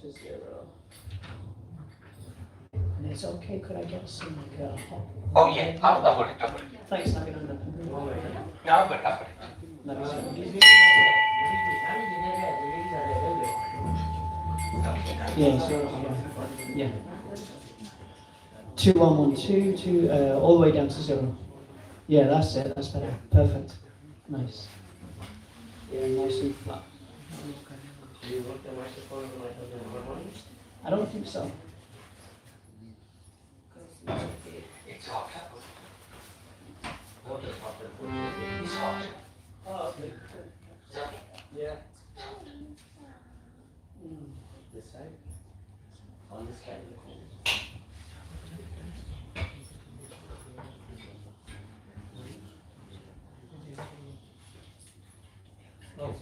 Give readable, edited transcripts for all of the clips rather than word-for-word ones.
to 0. And it's okay, could I get some like hot? Oh yeah, I've got it. Thanks, not gonna No, I've got it. Let me see. Yeah, so, yeah. 2, 1, 1, 2, 2, all the way down to 0. Yeah, that's it, that's better. Perfect. Nice. Yeah, nice and flat. Do you want the microphone to have the harmonics? I don't think so. It's hot. What is hot? It's hot. Oh, okay. Is that okay? Yeah. This side? On this side. Oh.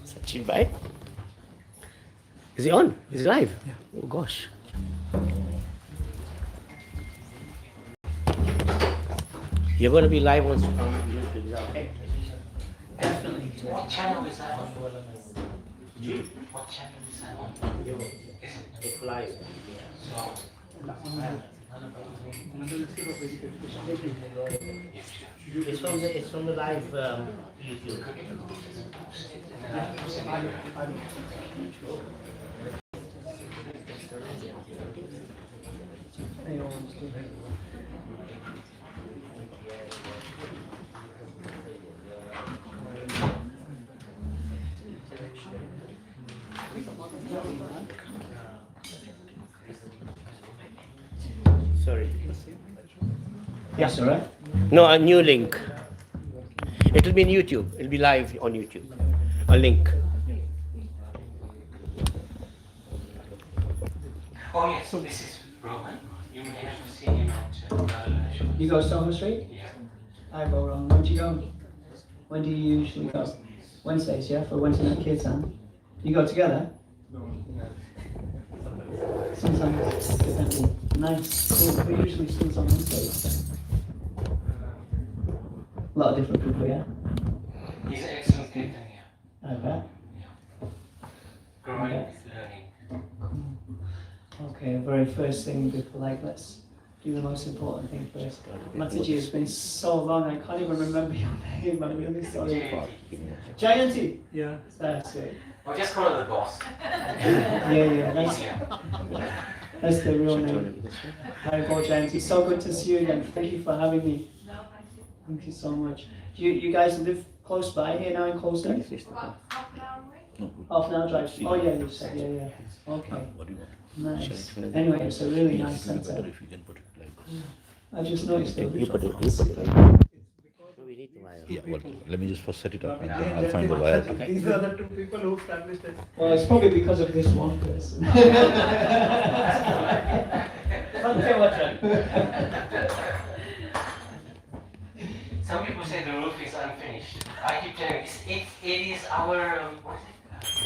Sachin bhai? Is he on? Is he live? Yeah. Oh gosh. You're going to be live on YouTube, is that okay? Definitely. What channel is that on? What channel is that on? It's live. So, It's from the live YouTube. Sorry. Yes, all right. No, a new link. It'll be in YouTube. It'll be live on YouTube. A link. oh yes, so this is Roman. You may have seen him at Londonishvara. You go Soho Street? Yeah. I go wrong. When do you go? When do you usually go? Wednesdays, yeah? For Wednesday night Kirton. You go together? Sometimes, depending. Nice. Cool. We usually see on Wednesdays. A lot of different people, yeah? He's an excellent Kirtan here. I bet. Growing Okay. with learning. Okay, very first thing before, like, let's do the most important thing first. Mataji, it's been so long, I can't even remember your name. I'm really sorry for Jayanti? Yeah. That's it. Well, just call her the boss. Yeah, Easier. that's the real name. Hi, Paul Jayanti. So good to see you again. Thank you for having me. Thank you so much. You guys live close by here now in Colston? Half an hour drive. Oh yeah, you said, yeah. Okay. Nice. Anyway, it's a really nice center. I just noticed that. You put it. We need to wire. Yeah, well, let me just first set it up and then I'll find the wire. These are the two people who established it. Well, it's probably because of this one person. Some people say the roof is unfinished. I keep telling you, it is our, what is it?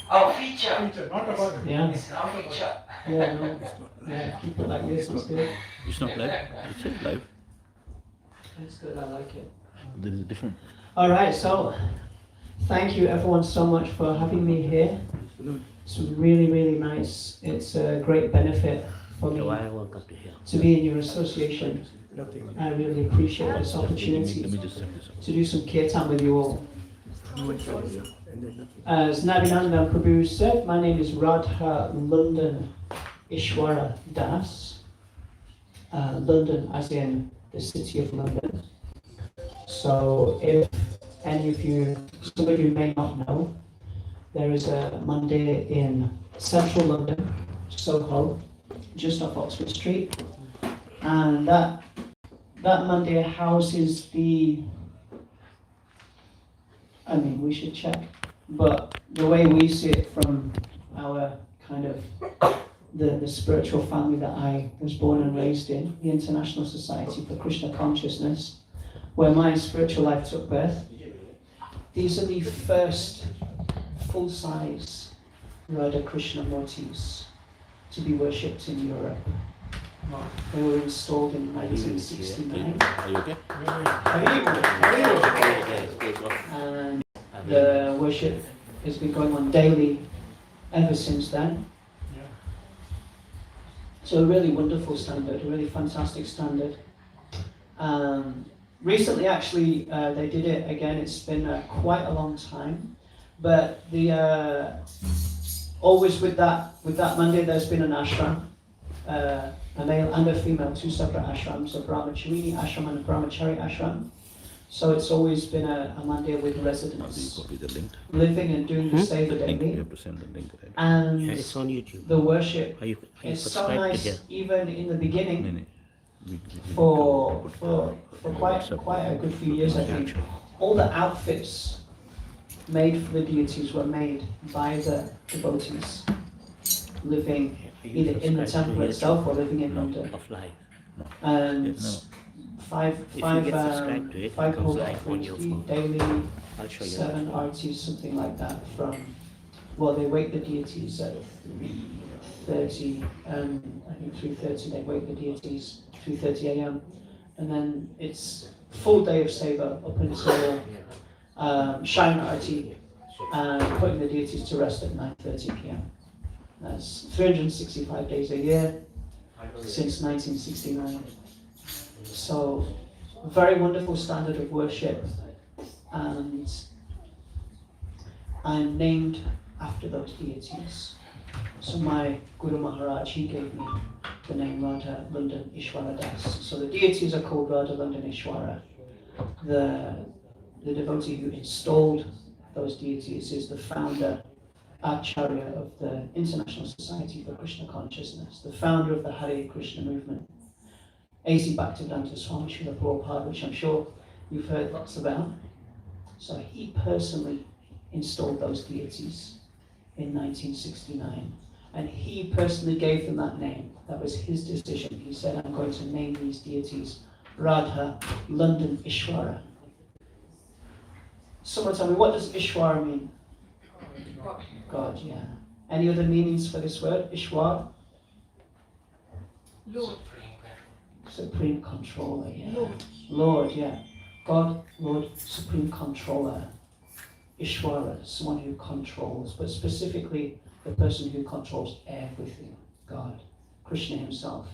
Our feature. Feature, not about it. Yeah. It's our feature. Yeah, no. Yeah, keep it like this. It's good. It's not live, it says live. It's good. I like it. There is a different. All right. So, thank you everyone so much for having me here. It's really, really nice. It's a great benefit for me to be in your association. I really appreciate this opportunity Let me just set this up. to do some kirtan with you all. As Navinanda Prabhu said, my name is Radha Londonishvara Das. London as in the city of London. So if any of you, some of you may not know, there is a mandir in central London, Soho, just off Oxford Street. And that mandir houses the, I mean, we should check, but the way we see it from our kind of the spiritual family that I was born and raised in, the International Society for Krishna Consciousness, where my spiritual life took birth. These are the first full-size Radha Krishna murtis to be worshipped in Europe. They were installed in 1969. Are you okay? And the worship has been going on daily ever since then. So a really wonderful standard, a really fantastic standard. Recently, actually, they did it again. It's been quite a long time, but the always with that Monday, there's been an ashram, a male and a female, two separate ashrams, a Brahmacharini ashram and a Brahmachari ashram. So it's always been a Monday with residents Copy the link. living and doing the seva Link, you daily, have to send the link, right? and Yeah, it's on YouTube. the worship Are you is so subscribed to nice. here? Even in the beginning, No, no. We for put, quite a good few years, I think, all the outfits made for the deities were made by the devotees living Are you either in the subscribed to temple itself or living in No. London. Of live. And No. five If you get subscribed to it, it comes whole live on your phone. daily, I'll show you. 7 RTs, something like that. From well, they wake the deities at 3:30, I think 3:30. They wake the deities 3:30 a.m. and then it's full day of seva up until Shine Arati and putting the deities to rest at 9:30 p.m. That's 365 days a year since 1969. So, very wonderful standard of worship, and I'm named after those deities. So my Guru Maharaj, he gave me the name Radha Londonishvara Das. So the deities are called Radha Londonishvara. The devotee who installed those deities is the founder, Acharya of the International Society for Krishna Consciousness, the founder of the Hare Krishna movement, A.C. Bhaktivedanta Swami Srila Prabhupada, which I'm sure you've heard lots about. So he personally installed those deities in 1969. And he personally gave them that name. That was his decision. He said, I'm going to name these deities Radha Londonishvara. Someone tell me, what does Ishwara mean? God, yeah. Any other meanings for this word, Ishwar? Lord. Supreme controller, yeah. Lord, yeah. God, Lord, supreme controller. Ishwara, someone who controls, but specifically the person who controls everything, God, Krishna himself.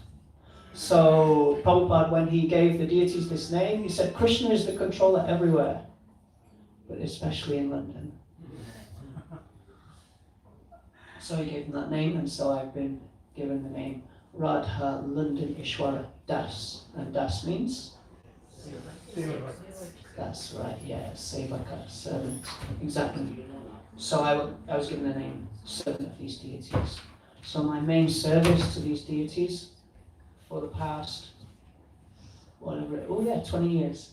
So Prabhupada, when he gave the deities this name, he said Krishna is the controller everywhere, but especially in London. So he gave them that name, and so I've been given the name Radha Londonishvara Das. And Das means? That's right, yeah, Sevaka, servant, exactly. So I was given the name servant of these deities. So my main service to these deities for the past, 20 years.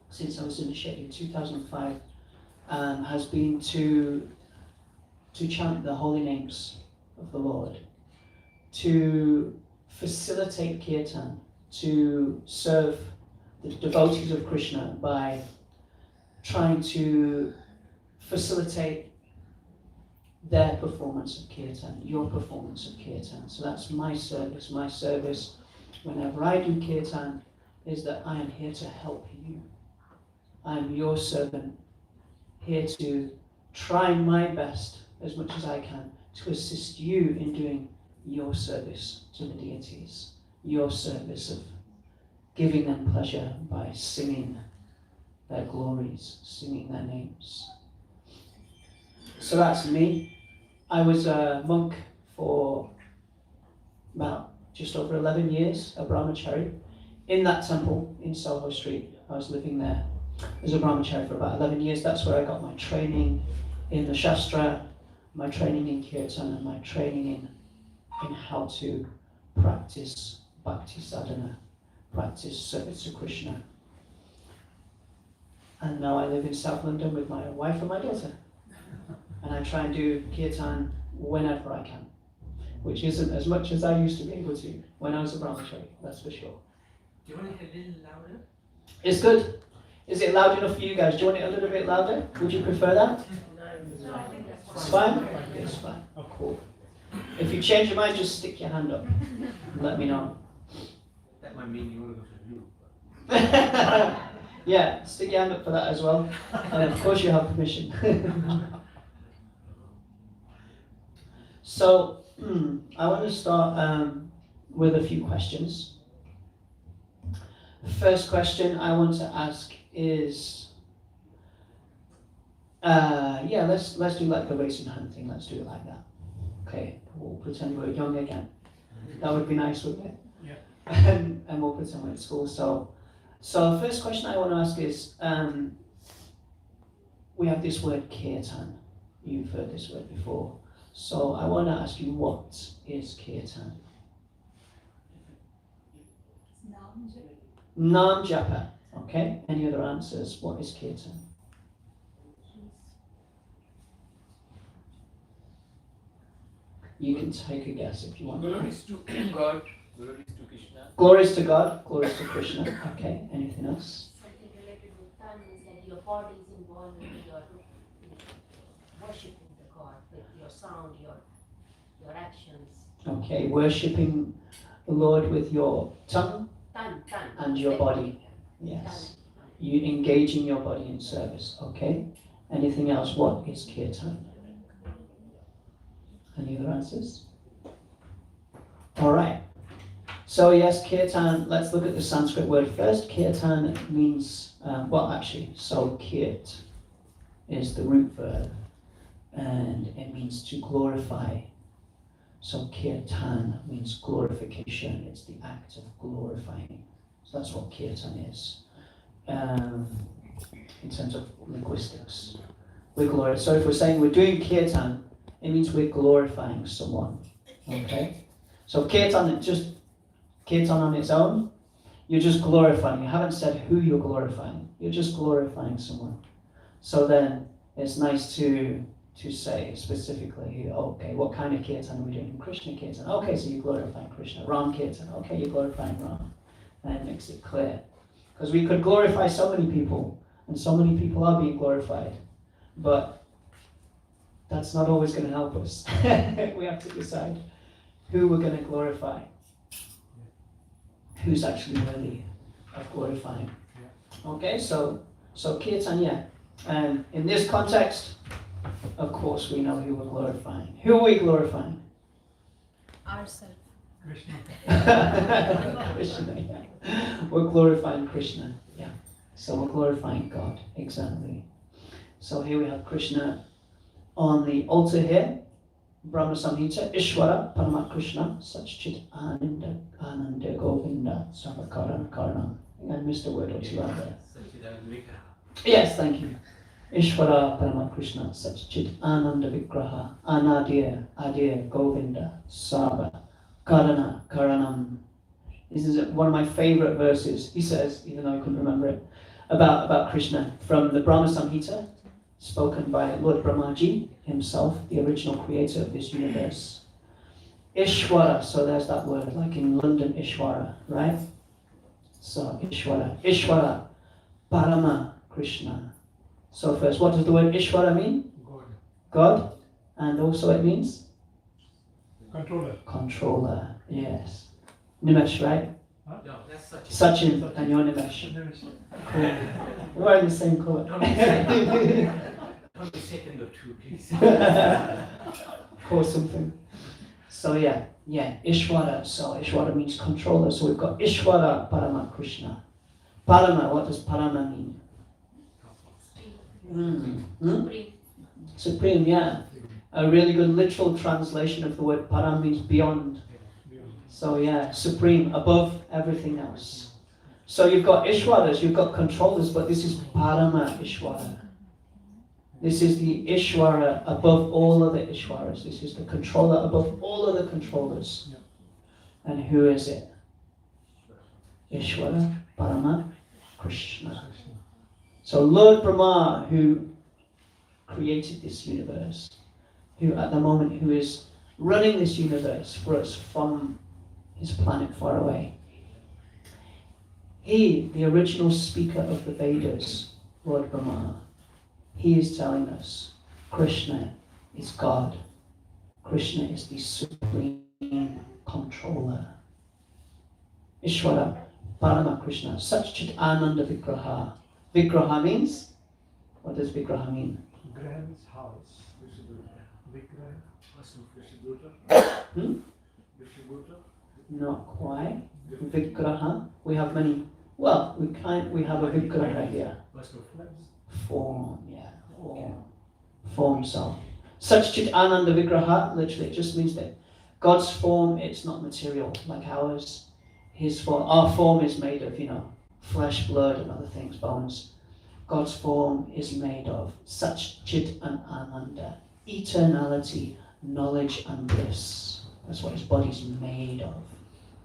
Since I was initiated in 2005, has been to chant the holy names of the Lord, to facilitate kirtan, to serve the devotees of Krishna by trying to facilitate their performance of kirtan, your performance of kirtan. So that's my service. My service whenever I do kirtan is that I am here to help you. I am your servant, here to try my best as much as I can to assist you in doing your service to the deities, your service of giving them pleasure by singing their glories, singing their names. So that's me. I was a monk for about just over 11 years, a brahmachari. In that temple in Soho Street, I was living there as a brahmachari for about 11 years. That's where I got my training in the Shastra, my training in Kirtan, and my training in how to practice bhakti sadhana, practice service to Krishna. And now I live in South London with my wife and my daughter. And I try and do kirtan whenever I can, which isn't as much as I used to be able to when I was a brahmachari, that's for sure. Do you want it a little louder? It's good. Is it loud enough for you guys? Do you want it a little bit louder? Would you prefer that? It's fine? It's fine. Oh, cool. If you change your mind, just stick your hand up. Let me know. That might mean you want to go to you. Yeah, stick your hand up for that as well. And of course you have permission. So I want to start with a few questions. The first question I want to ask is, let's do like the raising hand thing. Let's do it like that. Okay, we'll pretend we're young again. That would be nice, wouldn't it? Yeah. And we'll pretend we're at school. So the first question I want to ask is, we have this word kirtan. You've heard this word before. So I want to ask you, what is kirtan? Nam japa. Okay. Any other answers? What is kirtan? You can take a guess if you want. Glories to God, glories to Krishna. Glories to God, glories to Krishna. Okay. Anything else? Something related with time is that your body is involved in your worshiping the God with your sound, your actions. Okay. Worshipping the Lord with your tongue Time. and your body. Yes. You engaging your body in service. Okay. Anything else? What is kirtan? Any other answers? All right. So yes, kirtan. Let's look at the Sanskrit word first. Kirtan means so kirt is the root verb, and it means to glorify. So kirtan means glorification. It's the act of glorifying. So that's what kirtan is. In terms of linguistics, so if we're saying we're doing kirtan, it means we're glorifying someone. Okay? So kirtan on its own, you're just glorifying. You haven't said who you're glorifying. You're just glorifying someone. So then it's nice to say specifically, okay, what kind of kirtan are we doing? Krishna kirtan. Okay, so you're glorifying Krishna. Ram kirtan. Okay, you're glorifying Ram. And it makes it clear. Because we could glorify so many people, and so many people are being glorified. But that's not always going to help us. We have to decide who we're going to glorify. Who's actually worthy of glorifying. Okay, so kirtan, yeah. And in this context, of course, we know who we're glorifying. Who are we glorifying? Ourselves. Krishna. Krishna, yeah. We're glorifying Krishna, yeah. So we're glorifying God, exactly. So here we have Krishna on the altar here. Brahma Samhita, Ishvara, Parama Krishna, Satchit Ananda Govinda, Savakarana Karana. I missed a word or two out there. Yes, thank you. Ishvara Parama Krishna Satchit Ananda Vigraha Anadir Adir Govinda Sava Karana Karanam. This is one of my favorite verses. He says, even though I couldn't remember it, about Krishna from the Brahma Samhita, spoken by Lord Brahmaji himself, the original creator of this universe. Ishvara, so there's that word, like in Londonishvara, right? So Ishvara, Parama Krishna. So first, what does the word Ishvara mean? God. And also it means? Controller, yes. Nimesh, right? No, that's Sachin. Sachin and you're Nimesh. Cool. We're in the same court. Only second or two, please. Or something. So yeah, Ishvara. So Ishvara means controller. So we've got Ishvara Parama Krishna. Parama, what does Parama mean? Supreme, yeah. A really good literal translation of the word Param means beyond. So yeah, supreme, above everything else. So you've got Ishwaras, you've got controllers, but this is Parama Ishwara. This is the Ishwara above all other Ishwaras. This is the controller above all other controllers. And who is it? Ishwara Parama Krishna. So Lord Brahma, who created this universe, who at the moment who is running this universe for us from his planet far away. He, the original speaker of the Vedas, Lord Brahma, he is telling us Krishna is God. Krishna is the supreme controller. Ishvara, Parama Krishna, Satchit Ananda Vigraha. Vigraha means? What does Vigraha mean? Graham's house. Vigraha. Distributor. Hmm? Distributor. Not quite. Vigraha. We have many. Well, we have a vigraha here. Personal flags. Form, yeah. Form. So, such Chit Ananda Vigraha literally just means that God's form, it's not material like ours. His form, our form is made of, flesh, blood, and other things, bones. God's form is made of such Chit and Ananda, eternality, knowledge, and bliss. That's what his body's made of.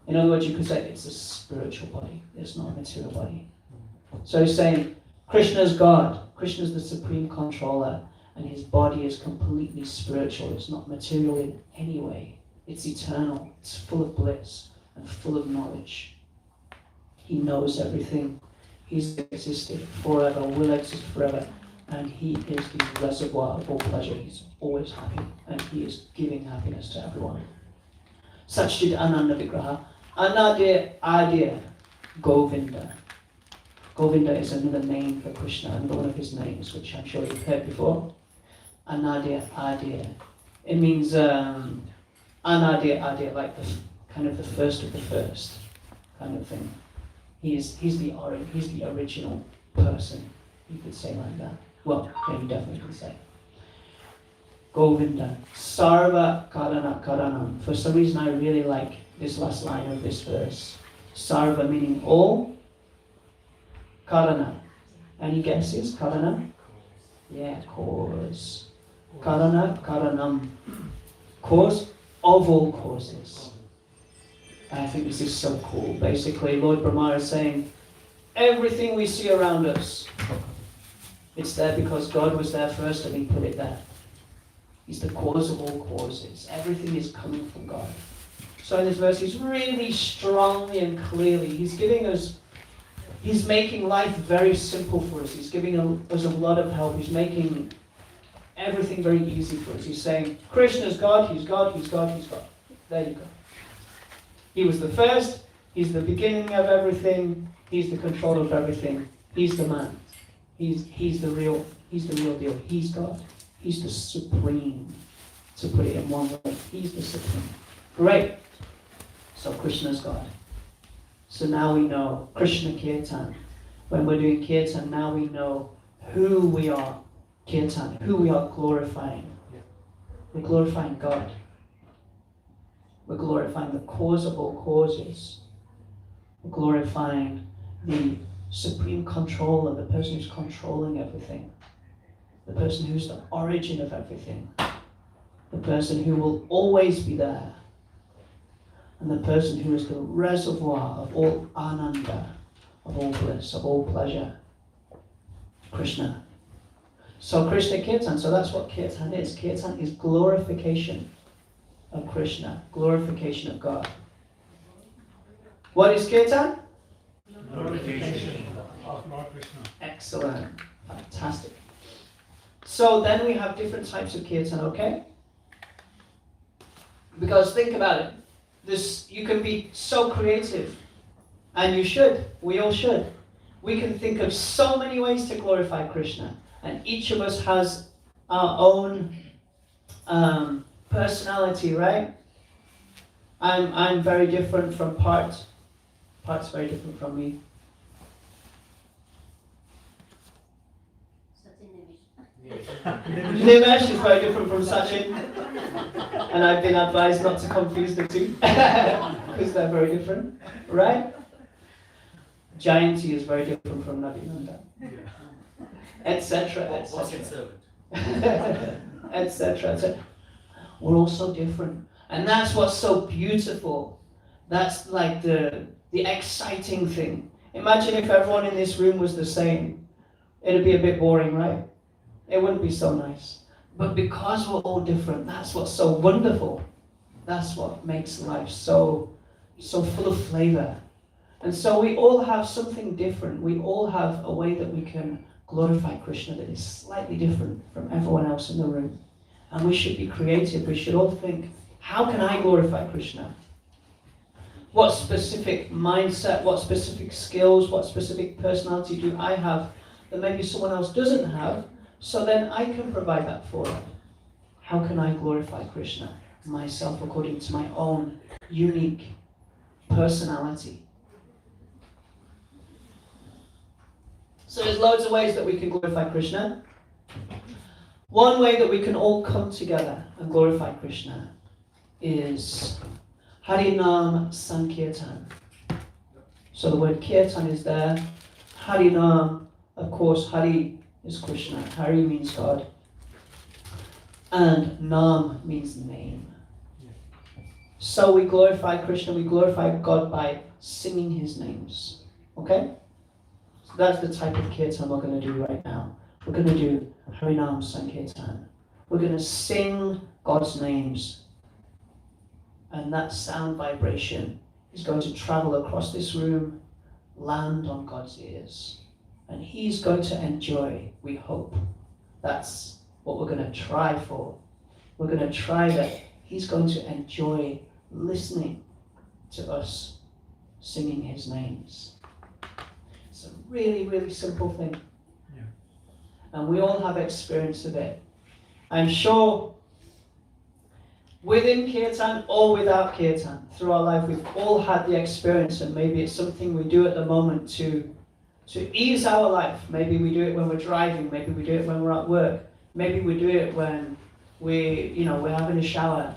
In other words, you could say it's a spiritual body. It's not a material body. So he's saying Krishna's God. Krishna's the supreme controller, and his body is completely spiritual. It's not material in any way. It's eternal. It's full of bliss and full of knowledge. He knows everything. He's existed forever, will exist forever, and he is the reservoir of all pleasure. He's always happy, and he is giving happiness to everyone. Satchit Ananda Vigraha. Anadir Adir Govinda. Govinda is another name for Krishna, another one of his names, which I'm sure you've heard before. Anadir Adir. It means Anadir Adir, like the first of the first kind of thing. He's the original person, you could say like that. Well, yeah, you definitely could say. Govinda, Sarva Karana Karanam. For some reason I really like this last line of this verse. Sarva meaning all. Karana. Any guesses? Karana? Yeah, cause. Karana, Karanam. Cause of all causes. I think this is so cool. Basically, Lord Brahma is saying, everything we see around us, it's there because God was there first and he put it there. He's the cause of all causes. Everything is coming from God. So in this verse, he's really strongly and clearly, he's making life very simple for us. He's giving us a lot of help. He's making everything very easy for us. He's saying, Krishna's God, he's God, he's God, he's God. There you go. He was the first, he's the beginning of everything, he's the controller of everything, he's the man. He's the real deal. He's God. He's the supreme. To put it in one word, he's the supreme. Great. So Krishna's God. So now we know Krishna Kirtan. When we're doing Kirtan, now we know who we are Kirtan, who we are glorifying. We're glorifying God. We're glorifying the cause of all causes. We're glorifying the supreme controller, the person who's controlling everything. The person who's the origin of everything. The person who will always be there. And the person who is the reservoir of all ananda, of all bliss, of all pleasure. Krishna. So Krishna Kirtan, so that's what Kirtan is. Kirtan is glorification of Krishna, glorification of God. What is Kirtan? Glorification of Lord Krishna. Excellent. Fantastic. So then we have different types of Kirtan, okay? Because think about it. You can be so creative. And you should. We all should. We can think of so many ways to glorify Krishna. And each of us has our own personality, right? I'm very different from Part's very different from me. Nimesh is very different from Sachin. And I've been advised not to confuse the two because they're very different, right? Jayanti is very different from Navinanda, etc., etc. etc. We're all so different. And that's what's so beautiful. That's like the exciting thing. Imagine if everyone in this room was the same. It'd be a bit boring, right? It wouldn't be so nice. But because we're all different, that's what's so wonderful. That's what makes life so full of flavor. And so we all have something different. We all have a way that we can glorify Krishna that is slightly different from everyone else in the room. And we should be creative. We should all think, how can I glorify Krishna? What specific mindset, what specific skills, what specific personality do I have that maybe someone else doesn't have? So then I can provide that for them. How can I glorify Krishna? Myself according to my own unique personality. So there's loads of ways that we can glorify Krishna. One way that we can all come together and glorify Krishna is Harinam Sankirtan. So the word Kirtan is there. Harinam, of course, Hari is Krishna. Hari means God. And Nam means name. So we glorify Krishna, we glorify God by singing his names. Okay? So that's the type of kirtan we're going to do right now. We're going to do Harinam Sankirtan. We're going to sing God's names. And that sound vibration is going to travel across this room, land on God's ears. And he's going to enjoy, we hope. That's what we're going to try for. We're going to try that he's going to enjoy listening to us singing his names. It's a really, really simple thing. Yeah. And we all have experience of it. I'm sure within kirtan or without kirtan, through our life, we've all had the experience, and maybe it's something we do at the moment to ease our life. Maybe we do it when we're driving, maybe we do it when we're at work, maybe we do it when we're having a shower.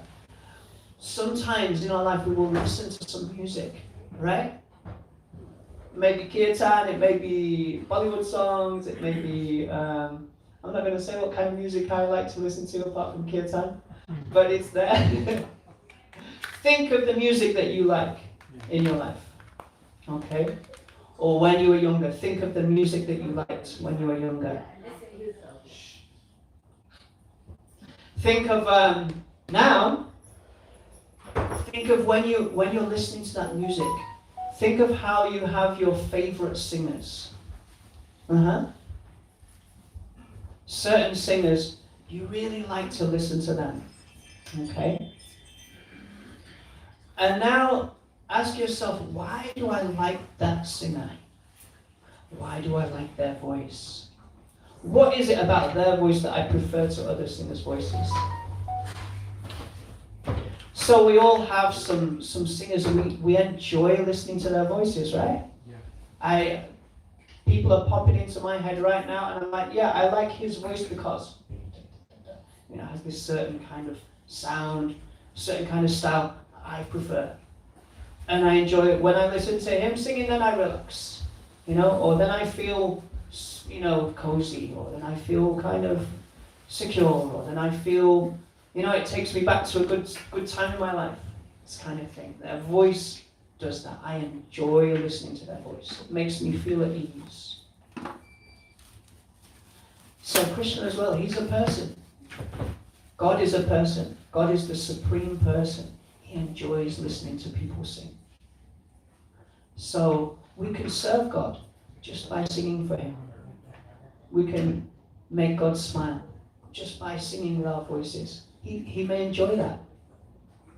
Sometimes in our life we will listen to some music, right? Maybe kirtan, it may be Bollywood songs, it may be, I'm not going to say what kind of music I like to listen to apart from kirtan, but it's there. Think of the music that you like in your life, okay? Or when you were younger, think of the music that you liked when you were younger. Think of now. Think of when you're listening to that music. Think of how you have your favorite singers. Certain singers, you really like to listen to them. Okay? And now ask yourself, why do I like that singer? Why do I like their voice? What is it about their voice that I prefer to other singers' voices? So we all have some singers we enjoy listening to their voices, right? Yeah. People are popping into my head right now, and I'm like, yeah, I like his voice because it has this certain kind of sound, certain kind of style I prefer. And I enjoy it. When I listen to him singing, then I relax, or then I feel, cozy, or then I feel kind of secure, or then I feel, it takes me back to a good time in my life. This kind of thing. Their voice does that. I enjoy listening to their voice. It makes me feel at ease. So Krishna as well, he's a person. God is a person. God is the supreme person. He enjoys listening to people sing. So we can serve God just by singing for him. We can make God smile just by singing with our voices. He may enjoy that.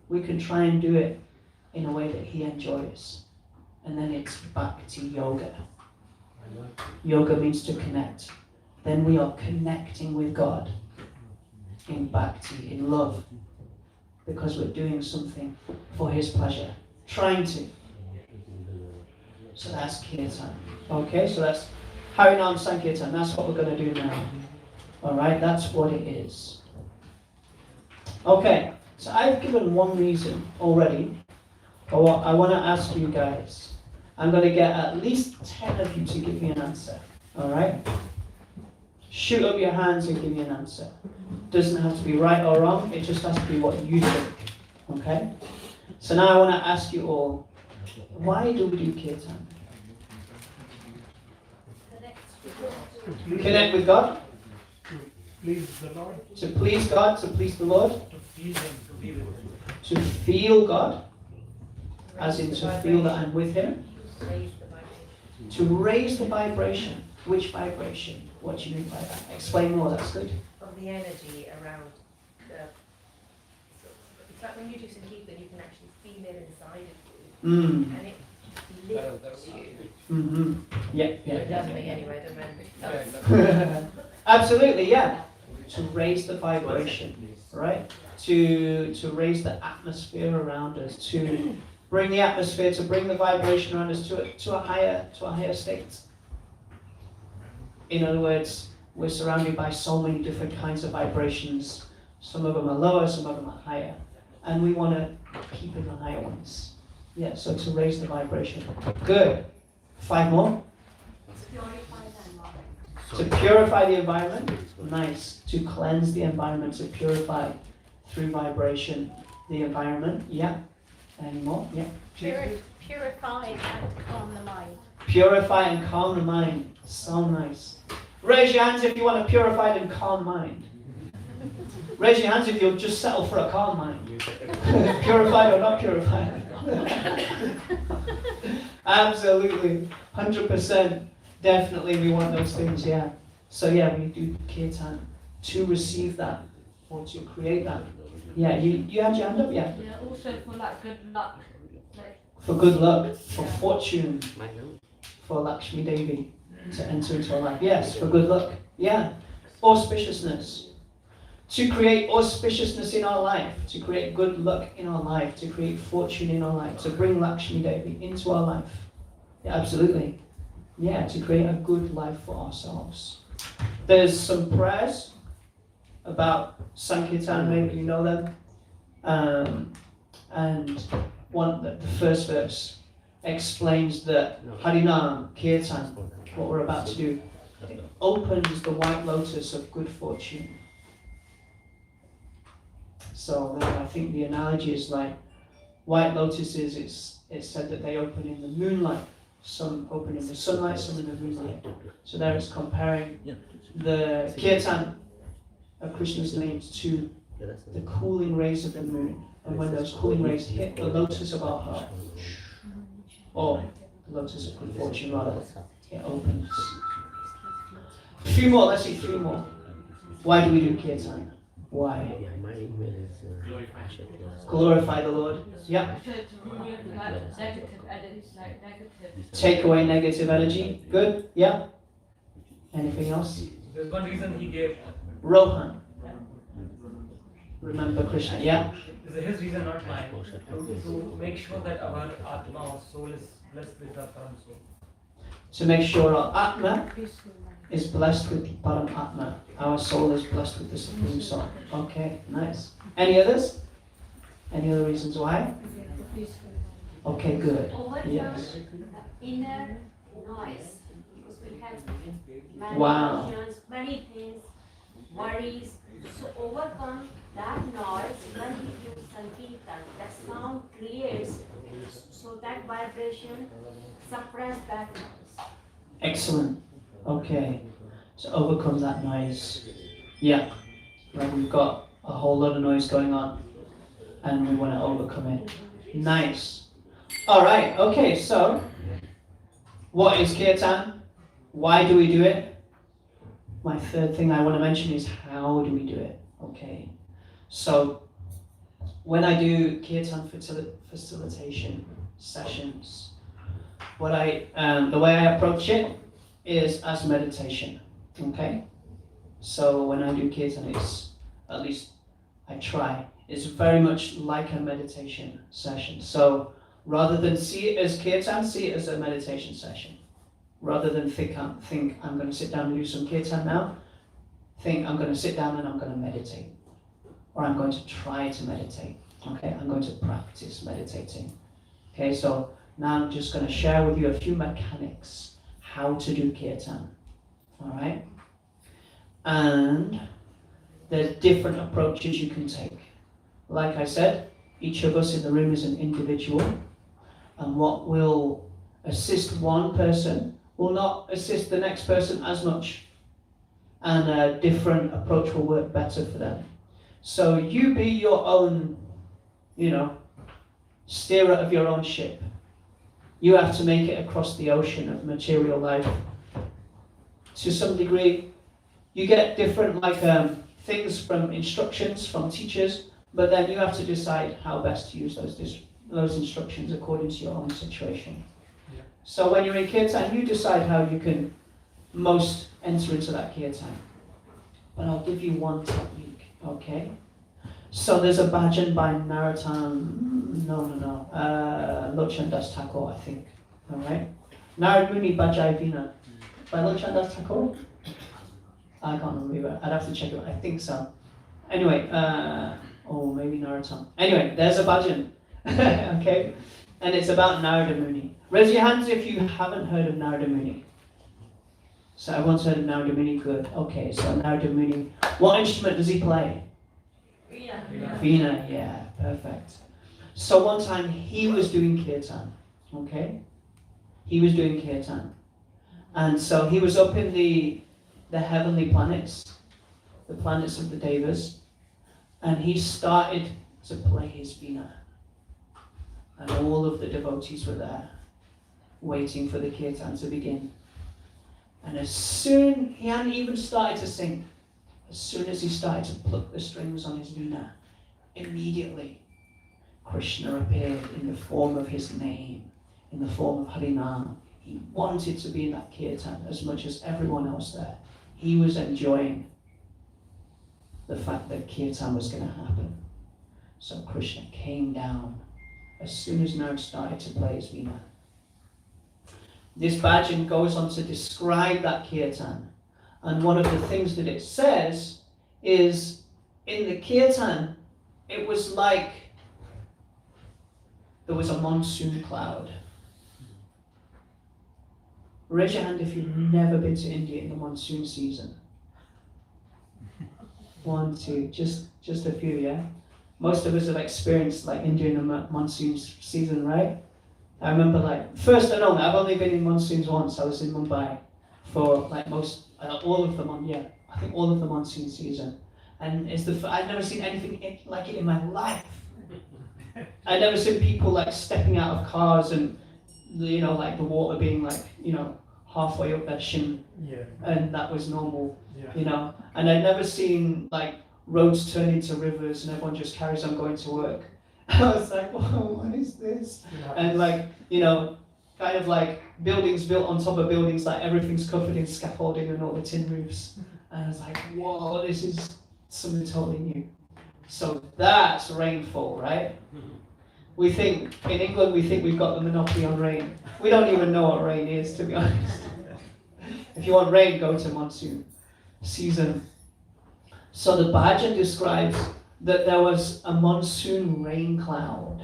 We can try and do it in a way that he enjoys. And then it's bhakti yoga. Yoga means to connect. Then we are connecting with God in bhakti, in love, because we're doing something for his pleasure, trying to. So that's kirtan. Okay, so that's Harinam Sankirtan. That's what we're going to do now. Alright, that's what it is. Okay, so I've given one reason already for what I want to ask you guys. I'm going to get at least 10 of you to give me an answer. Alright? Shoot up your hands and give me an answer. Doesn't have to be right or wrong, it just has to be what you think. Okay? So now I want to ask you all, why do we do kirtan? Connect with God? Please the Lord, To please God, to please the Lord? to feel Him, to be with Him. To feel God? As in to feel that I'm with him? To raise the vibration. Which vibration? What do you mean by that? Explain more, that's good. Of the energy around it's like when you do some Kirtan, you can actually feel it inside of you. And it lifts you. Mm-hmm. Yeah, It does yeah. me anyway, the man. Absolutely, yeah. To raise the vibration. right? To raise the atmosphere around us, to bring the atmosphere, to bring the vibration around us to a higher state. In other words, we're surrounded by so many different kinds of vibrations. Some of them are lower, some of them are higher. And we want to keep in the higher ones. Yeah, so to raise the vibration. Good. 5 more. To purify the environment. Nice. To cleanse the environment, to purify through vibration the environment. Yeah. Any more? Yeah. Purify and calm the mind. Purify and calm the mind. So nice. Raise your hands if you want a purified and calm mind. Raise your hands if you'll just settle for a calm mind. Purified or not purified. Absolutely. 100%. Definitely we want those things, yeah. So yeah, we do kirtan to receive that or to create that. Yeah, you had your hand up? Yeah. Yeah, also for like good luck. Like, For good luck, for fortune, for Lakshmi Devi to enter into our life. Yes, for good luck. Yeah. Auspiciousness. To create auspiciousness in our life, to create good luck in our life, to create fortune in our life, to bring Lakshmi Devi into our life. Yeah, absolutely. Yeah, to create a good life for ourselves. There's some prayers about Sankirtan, maybe you know them. And the first verse explains that Harinam, Kirtan, what we're about to do, it opens the white lotus of good fortune. So then I think the analogy is like white lotuses, it's said that they open in the moonlight. Some open in the sunlight, some in the moonlight. So there it's comparing the Kirtan of Krishna's names to the cooling rays of the moon. And when those cooling rays hit the lotus of our heart, or the lotus of good fortune rather, it opens. A few more, let's see 3 more. Why do we do Kirtan? Why? Glorify the Lord. Yeah. to remove like negative energy, like negative. Take away negative energy. Good. Yeah. Anything else? There's one reason he gave. Rohan. Remember Krishna. Yeah. His reason, not mine. To make sure that our Atma, our soul, is blessed with the Param Soul. To make sure our Atma is blessed with the Param Atma. Our soul is blessed with the Supreme Soul. Okay, nice. Any others? Any other reasons why? Okay, good. Yes. Inner noise. Because we have many Wow. emotions, many things, worries. So overcome that noise when we do Sankirtan. That sound creates so that vibration suppress that noise. Excellent. Okay. To overcome that noise. Yeah. Right, we've got a whole lot of noise going on and we want to overcome it. Nice. Alright, okay, so what is Kirtan? Why do we do it? My third thing I want to mention is how do we do it? Okay. So when I do Kirtan facilitation sessions, the way I approach it is as meditation. Okay? So when I do Kirtan, it's, at least I try, it's very much like a meditation session. So rather than see it as Kirtan, see it as a meditation session. Rather than think I'm going to sit down and do some Kirtan now, think I'm going to sit down and I'm going to meditate. Or I'm going to try to meditate. Okay? I'm going to practice meditating. Okay, so now I'm just going to share with you a few mechanics how to do Kirtan. Alright? And there's different approaches you can take. Like I said, each of us in the room is an individual, and what will assist one person will not assist the next person as much, and a different approach will work better for them. So you be your own, steerer of your own ship. You have to make it across the ocean of material life. To some degree, you get different things from instructions from teachers, but then you have to decide how best to use those instructions according to your own situation. Yeah. So when you're in Kirtan, you decide how you can most enter into that Kirtan. But I'll give you one technique, okay? So there's a bhajan by Narottam, Lochan Das Thakur, I think. All right. Narad Muni Bhajai Vina by Lochan Das Thakur. I can't remember. I'd have to check it. I think so. Anyway, or maybe Narottam. Anyway, there's a bhajan. Okay, and it's about Narada Muni. Raise your hands if you haven't heard of Narada Muni. So everyone's heard of Narada Muni. Good. Okay, so Narada Muni. What instrument does he play? Veena, yeah, perfect. So one time he was doing kirtan, okay? He was doing kirtan. And so he was up in the heavenly planets, the planets of the Devas, and he started to play his Veena. And all of the devotees were there, waiting for the kirtan to begin. And as soon, he hadn't even started to sing, as soon as he started to pluck the strings on his Veena, immediately Krishna appeared in the form of his name, in the form of Harinam. He wanted to be in that kirtan as much as everyone else there. He was enjoying the fact that kirtan was going to happen. So Krishna came down as soon as Narad started to play his Veena. This bhajan goes on to describe that kirtan. And one of the things that it says is, in the kirtan, it was like there was a monsoon cloud. Raise your hand if you've never been to India in the monsoon season. 1, 2, just a few, yeah? Most of us have experienced like India in the monsoon season, right? I remember I've only been in monsoons once. I was in Mumbai for all of them I think all of the monsoon season. And I've never seen anything like it in my life. I've never seen people stepping out of cars and the water being halfway up their shin, and that was normal, And I'd never seen roads turn into rivers and everyone just carries on going to work. I was like, whoa, what is this? And buildings built on top of buildings, everything's covered in scaffolding and all the tin roofs. And I was like, whoa, this is something totally new. So that's rainfall, right? In England, we think we've got the monopoly on rain. We don't even know what rain is, to be honest. If you want rain, go to monsoon season. So the bhajan describes that there was a monsoon rain cloud.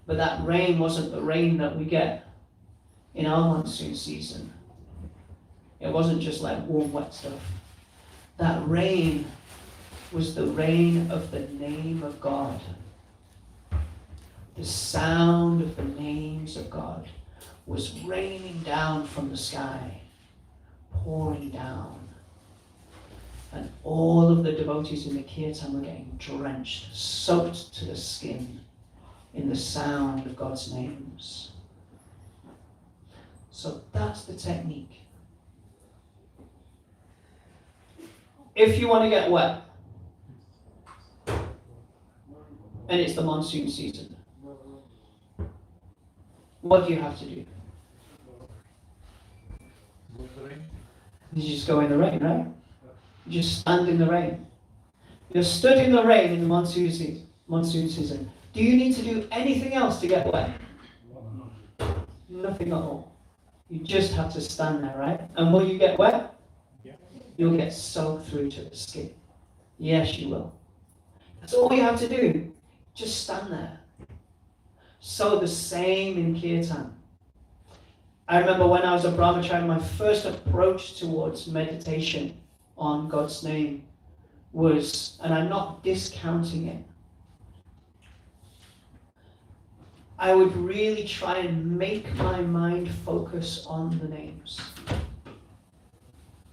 But that rain wasn't the rain that we get in our monsoon season. It wasn't just warm, wet stuff. That rain was the rain of the name of God. The sound of the names of God was raining down from the sky, pouring down. And all of the devotees in the kirtan were getting drenched, soaked to the skin in the sound of God's names. So that's the technique. If you want to get wet, and it's the monsoon season, what do you have to do? You just go in the rain, right? You just stand in the rain. You're stood in the rain in the monsoon season. Do you need to do anything else to get wet? Nothing at all. You just have to stand there, right? And will you get wet? You'll get soaked through to the skin. Yes, you will. That's all you have to do. Just stand there. So the same in kirtan. I remember when I was a brahmachari, my first approach towards meditation on God's name was, and I'm not discounting it, I would really try and make my mind focus on the names.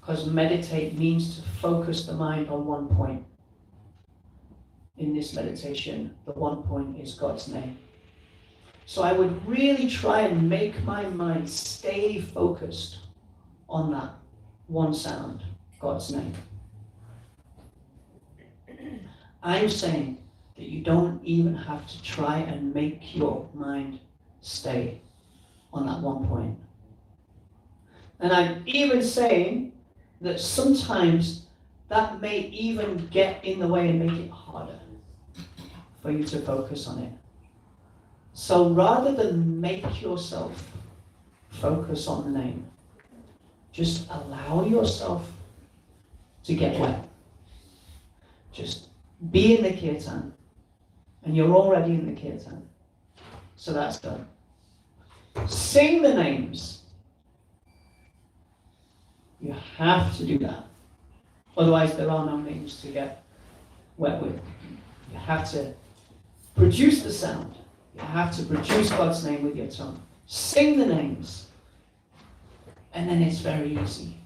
Because meditate means to focus the mind on one point. In this meditation, the one point is God's name. So I would really try and make my mind stay focused on that one sound, God's name. I'm saying that you don't even have to try and make your mind stay on that one point. And I'm even saying that sometimes that may even get in the way and make it harder for you to focus on it. So rather than make yourself focus on the name, just allow yourself to get wet. Just be in the kirtan, and you're already in the kirtan. So that's done. Sing the names. You have to do that. Otherwise, there are no names to get wet with. You have to produce the sound. You have to produce God's name with your tongue. Sing the names. And then it's very easy.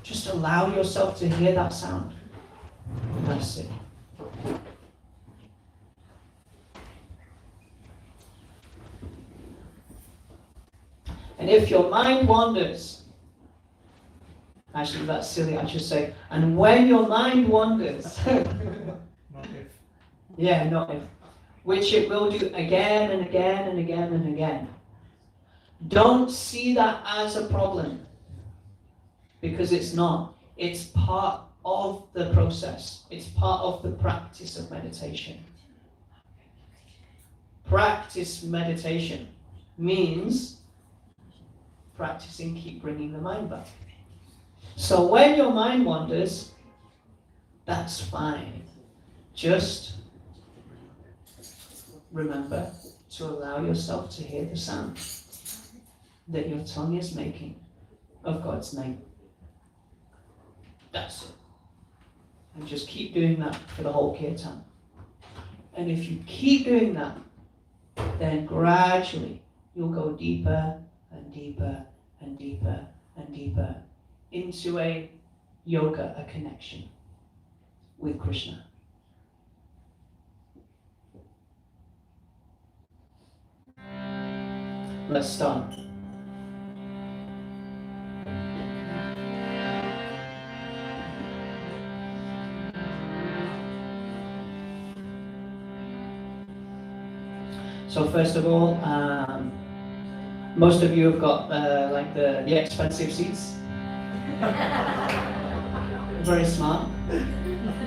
Just allow yourself to hear that sound. That's it. And if your mind wanders, actually that's silly, I should say, and when your mind wanders, Not if. yeah, not if, which it will do again and again and again and again, don't see that as a problem, because it's not. It's part of the process. It's part of the practice of meditation. Practice meditation means practicing, keep bringing the mind back. So when your mind wanders, that's fine. Just remember to allow yourself to hear the sound that your tongue is making of God's name. That's it. And just keep doing that for the whole kirtan. And if you keep doing that, then gradually you'll go deeper and deeper and deeper and deeper into a yoga, a connection with Krishna. Let's start. So first of all, most of you have got like the expensive seats. Very smart.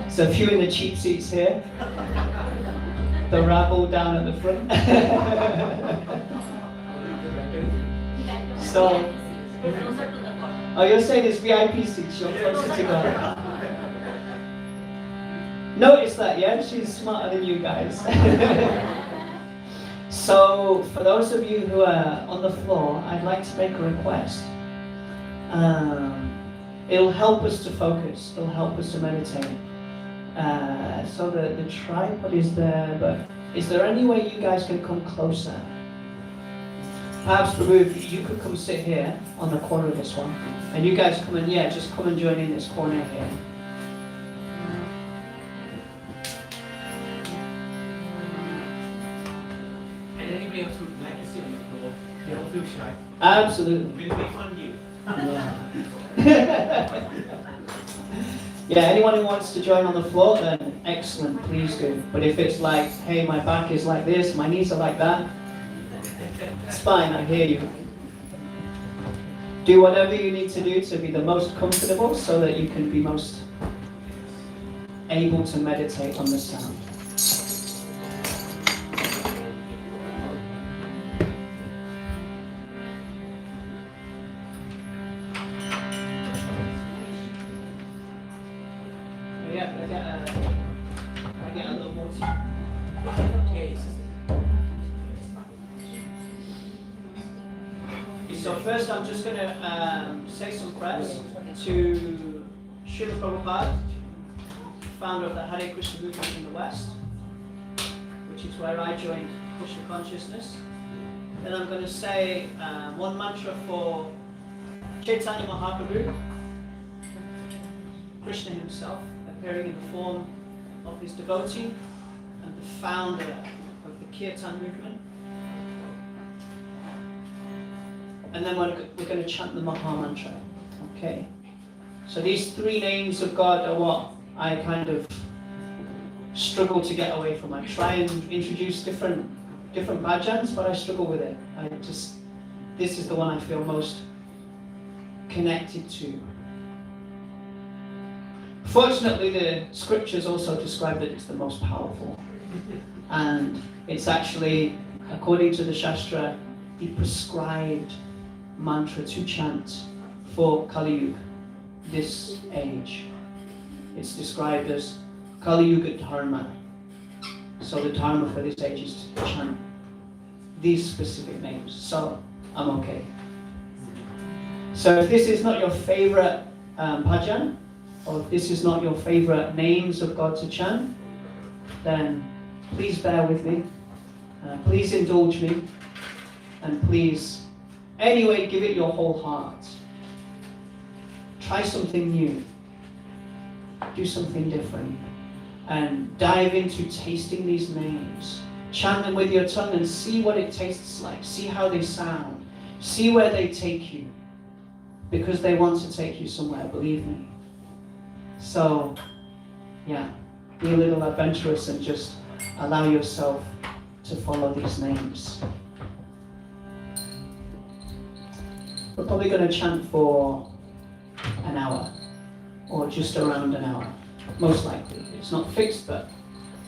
So a few in the cheap seats here. The rabble down at the front. So, oh, you're saying it's VIP seats, you're closer to God. Notice that, yeah? She's smarter than you guys. So, for those of you who are on the floor, I'd like to make a request. It'll help us to focus, it'll help us to meditate. So the tripod is there, but is there any way you guys can come closer? Perhaps, Prabhu, if you could come sit here on the corner of this one, and you guys come and, yeah, just come and join in this corner here. And anybody else who'd like to sit on the floor, don't feel shy. Absolutely. We'll refund you. Yeah. Yeah, anyone who wants to join on the floor, then excellent, please do. But if it's like, hey, my back is like this, my knees are like that, it's fine, I hear you. Do whatever you need to do to be the most comfortable so that you can be most able to meditate on the sound. I get a little more. So first I'm just going to say some prayers to Srila Prabhupada, founder of the Hare Krishna movement in the West, which is where I joined Krishna consciousness. Then I'm going to say one mantra for Chaitanya Mahaprabhu, Krishna himself, appearing in the form of his devotee and the founder of the Kirtan movement. And then we're going to chant the Maha Mantra. Okay? So these three names of God are what I kind of struggle to get away from. I try and introduce different bhajans, but I struggle with it. This is the one I feel most connected to. Fortunately, the scriptures also describe that it's the most powerful. And it's actually, according to the Shastra, the prescribed mantra to chant for Kali Yuga, this age. It's described as Kali Yuga Dharma. So the Dharma for this age is to chant these specific names. So I'm okay. So if this is not your favorite bhajan, or if this is not your favorite names of God to chant, then please bear with me. Please indulge me. And please, anyway, give it your whole heart. Try something new. Do something different. And dive into tasting these names. Chant them with your tongue and see what it tastes like. See how they sound. See where they take you. Because they want to take you somewhere, believe me. So, yeah, be a little adventurous and just allow yourself to follow these names. We're probably going to chant for an hour, or just around an hour, most likely. It's not fixed, but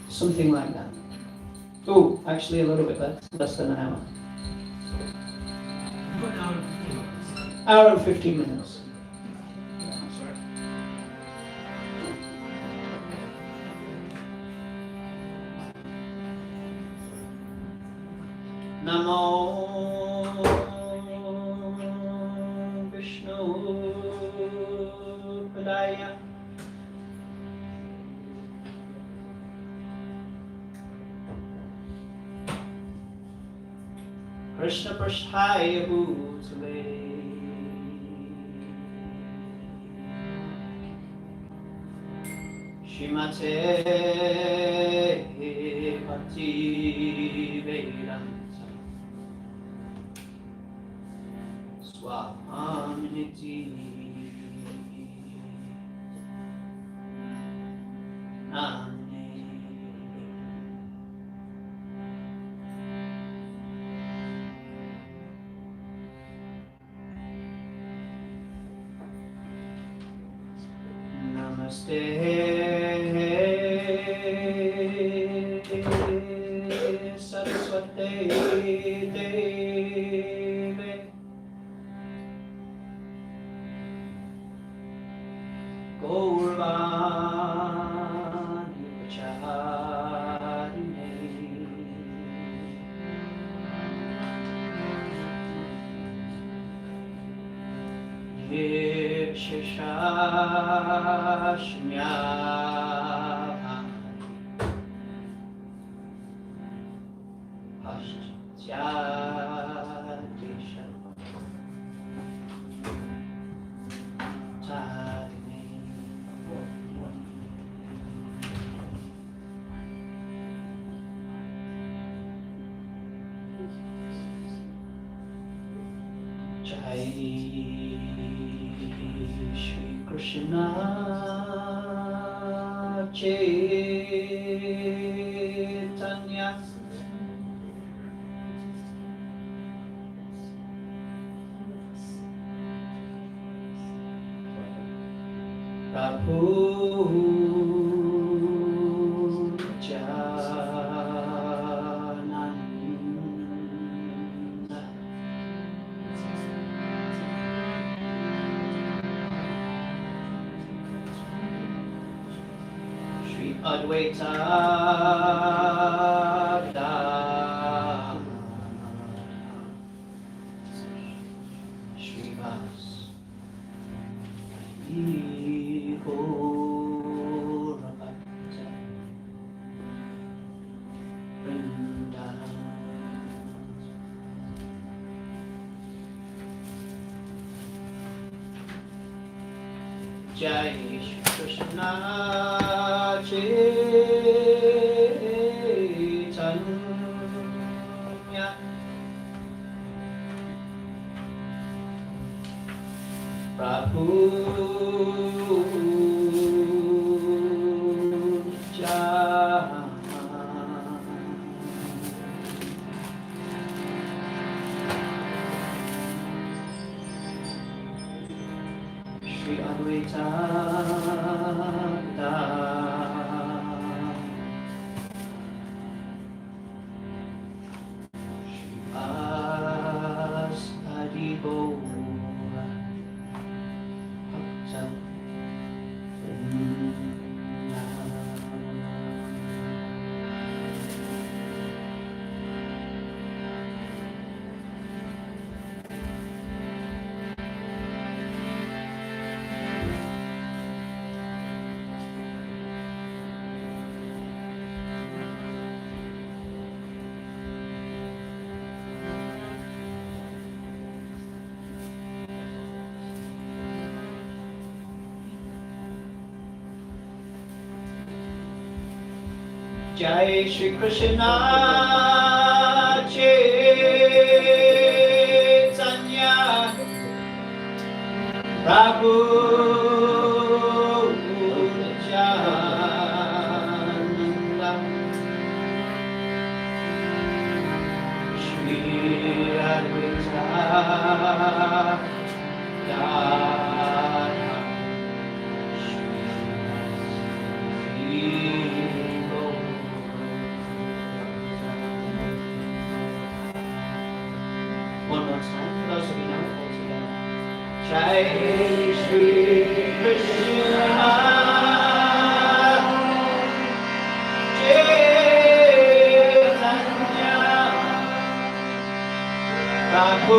something like that. Oh, actually a little bit less than an hour. 1 hour and 15 minutes. Hour and 15 minutes. Namo Vishnu Padaya Krishna Prasthaya Bhutale Shrimate Bhakti Vedanta Swahamiti Nane Namaste Saraswate Deve Gaurvani Vacharine Yekshashanya Paschatyatisha Tarine Jai Shri Krishna Chaitanya Prabhu Jananda Shri Advaita Gadadhara Srivas Ihorabhakta Vrinda Jai Shri Krishna Chaitanya Prabhu Shri Advaita Jai Shri Krishna Chaitanya Prabhu Nityananda Shri Advaita Gadadhara One more time, for those of you know it all together. Jai Shri Krishna Chaitanya Prabhu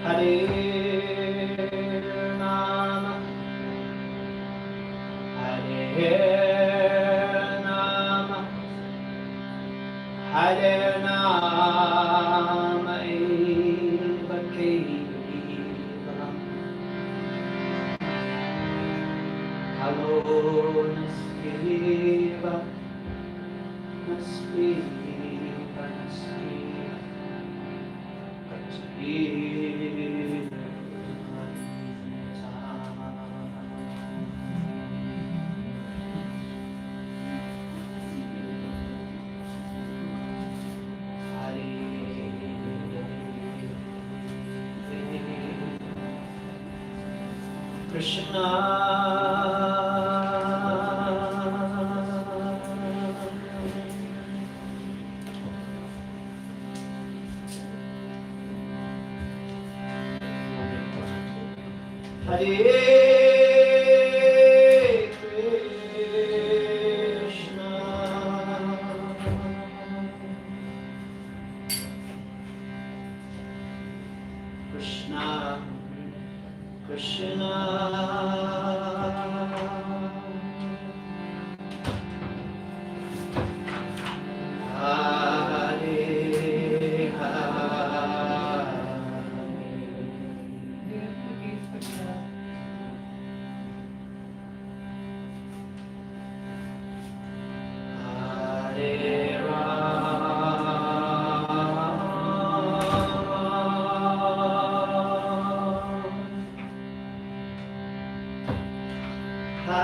Hare Rama, Hare Rama, Hare Rama, Eva Kevalam, Halo Naskiva, Naskiva, Naskiva. Krishna Hare Krishna Krishna Krishna Hare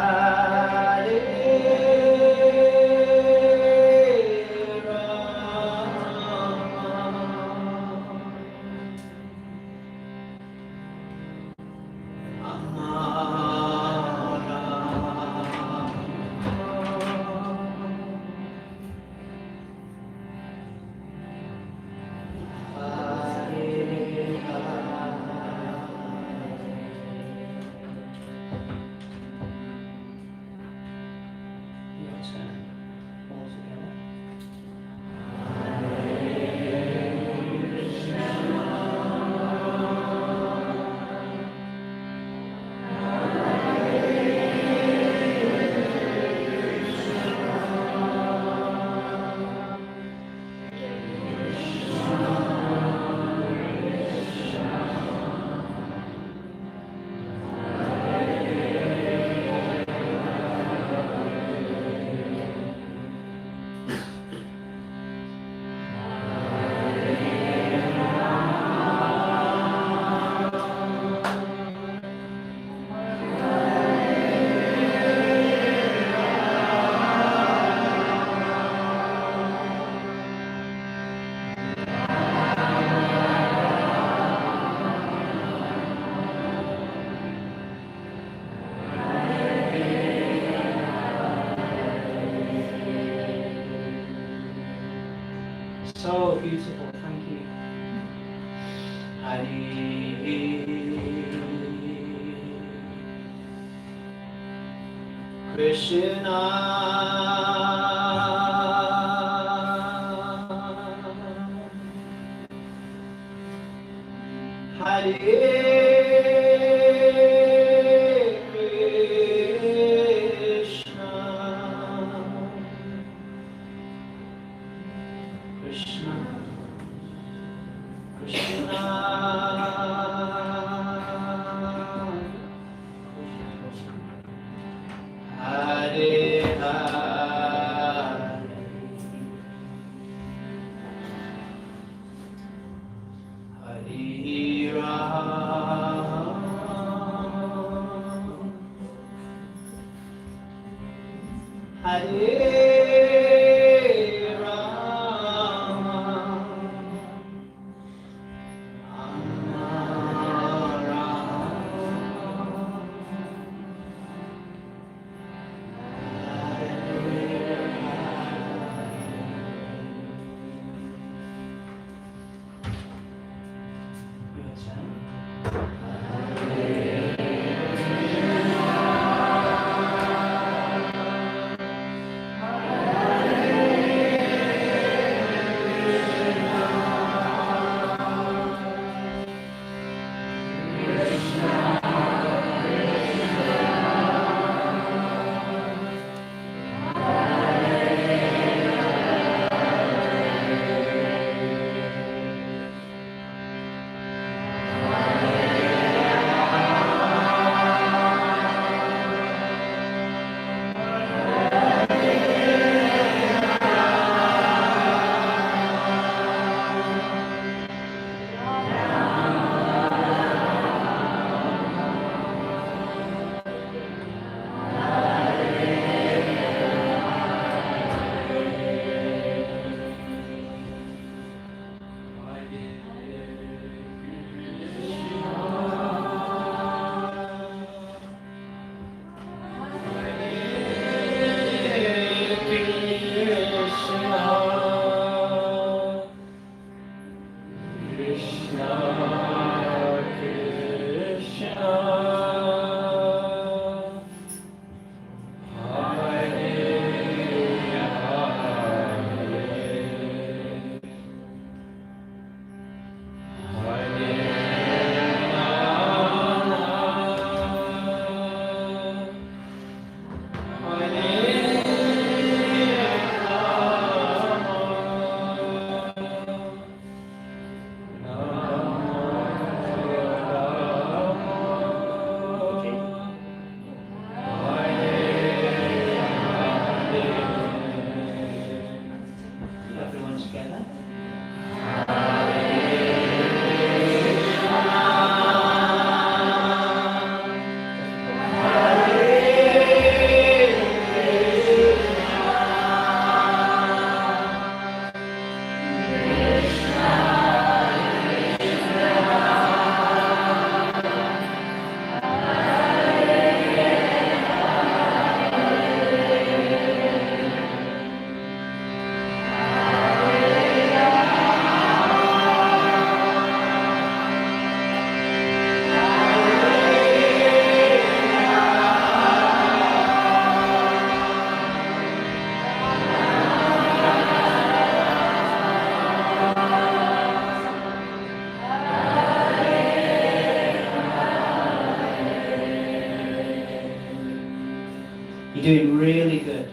You're doing really good.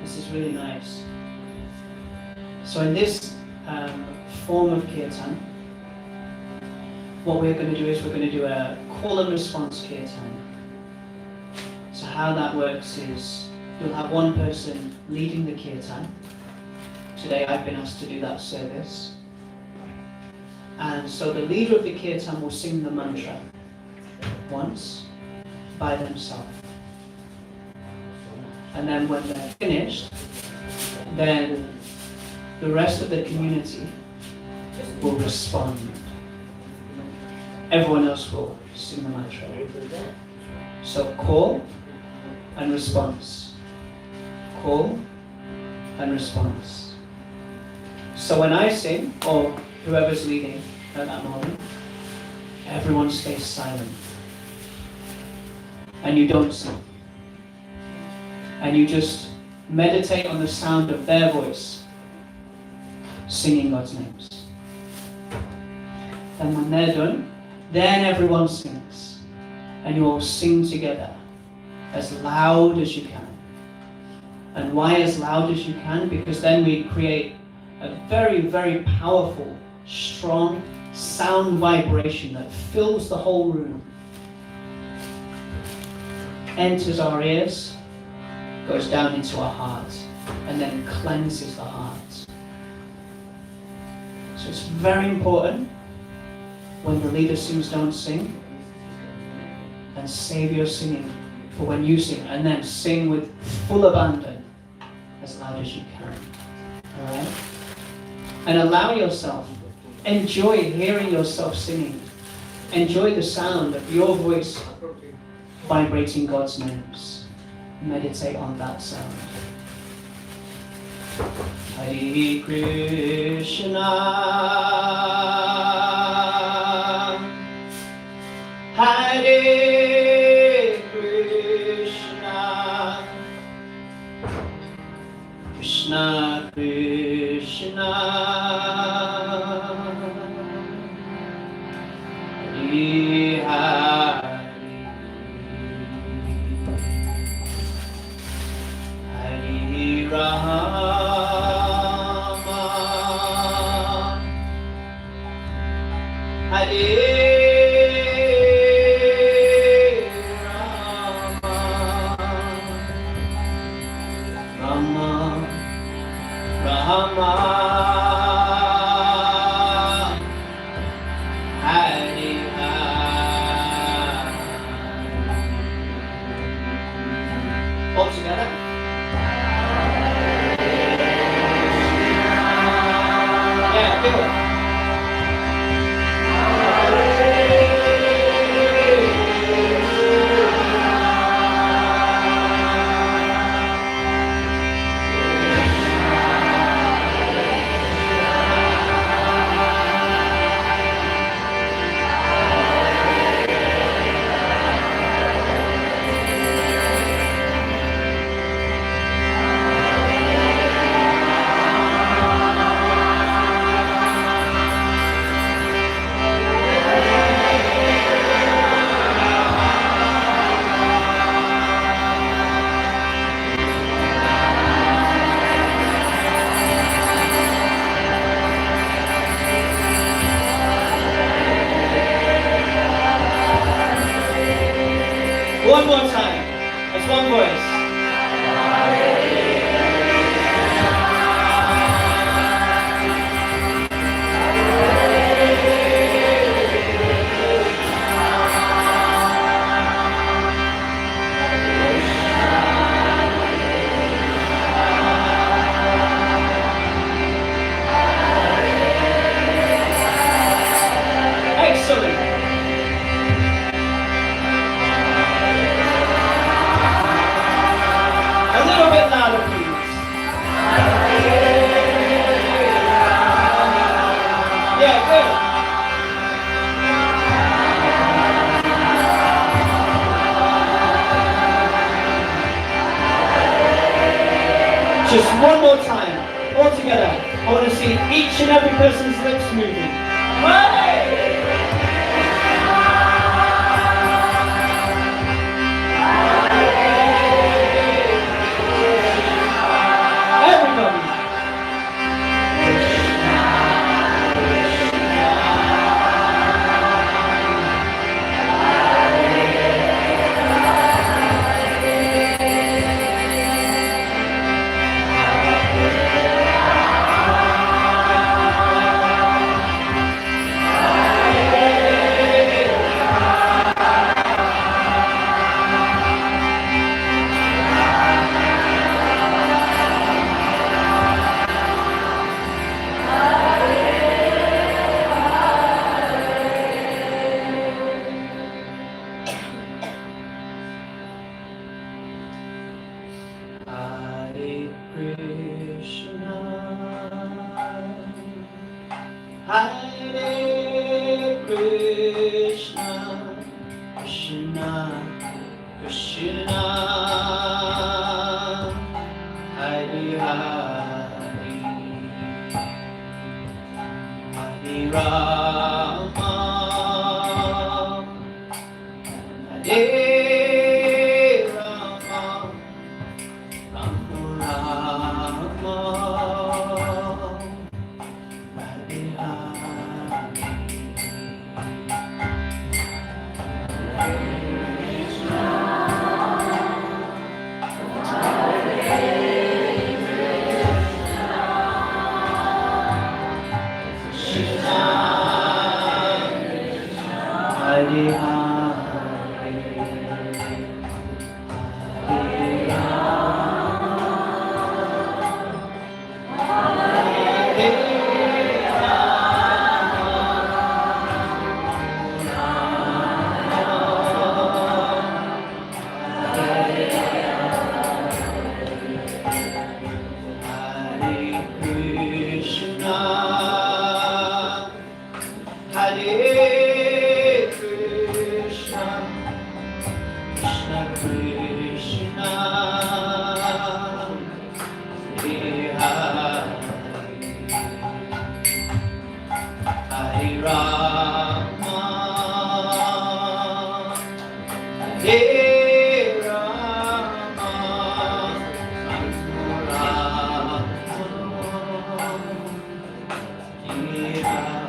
This is really nice. So in this form of kirtan, what we're going to do is we're going to do a call and response kirtan. So how that works is you'll have one person leading the kirtan. Today I've been asked to do that service. And so the leader of the kirtan will sing the mantra once by themselves. And then when they're finished, then the rest of the community will respond. Everyone else will sing the mantra. So call and response. Call and response. So when I sing, or whoever's leading, at that moment, everyone stays silent. And you don't sing. And you just meditate on the sound of their voice, singing God's names. And when they're done, then everyone sings. And you all sing together as loud as you can. And why as loud as you can? Because then we create a very, very powerful, strong sound vibration that fills the whole room, enters our ears, goes down into our hearts, and then cleanses the hearts. So it's very important when the leader sings, don't sing, and save your singing for when you sing, and then sing with full abandon as loud as you can. Alright? And allow yourself, enjoy hearing yourself singing. Enjoy the sound of your voice vibrating God's names. Meditate on that sound. Hare Krishna, Hare Krishna, Krishna Krishna, Hare Hare, Hare Rama, Hare Rama, Hare Hare. All together. Yeah, do it. One more time. It's one voice. Excellent. A little bit louder, please. Yeah, good. Just one more time, all together. I want to see each and every person's lips moving. Everybody. Hare Hare, Hare Krishna, Hare Krishna, Krishna Krishna, Hare Hare, Hare Rama, Hare Rama, Rama Hare Rama.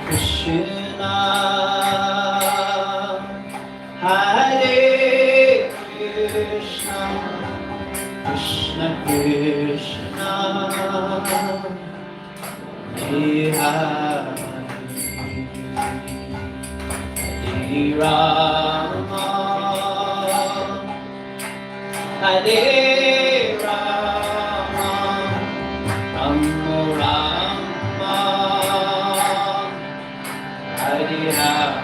Krishna, Hare Krishna, Krishna Krishna, Hare Hare, Hare Rama, Hare Rama, Rama Rama, Hare Hare.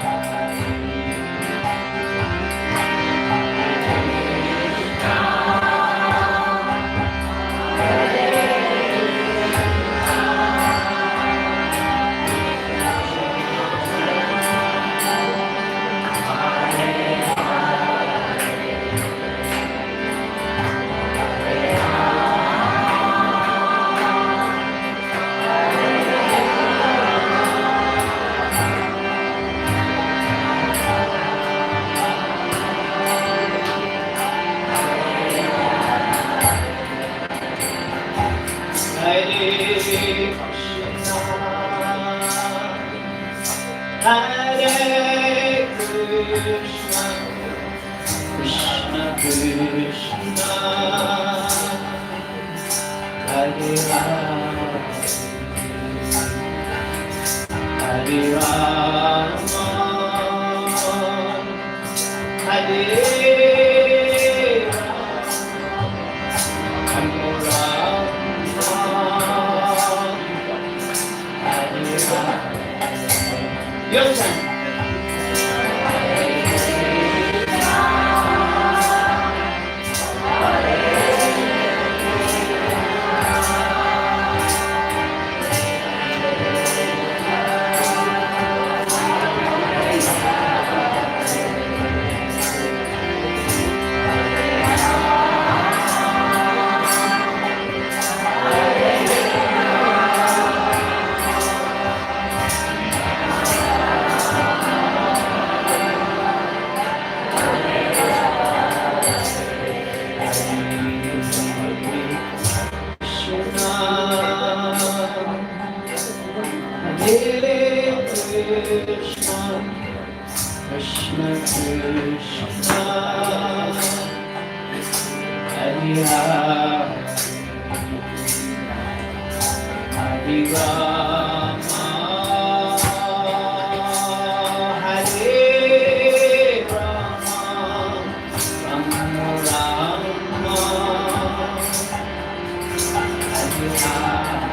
Hare Krishna, Krishna Krishna, Hare Rama, Hare Rama, Hare Your turn. Krishna Krishna, Hare Rama, Hare Rama, Hare Rama, Rama Rama, Hare Rama.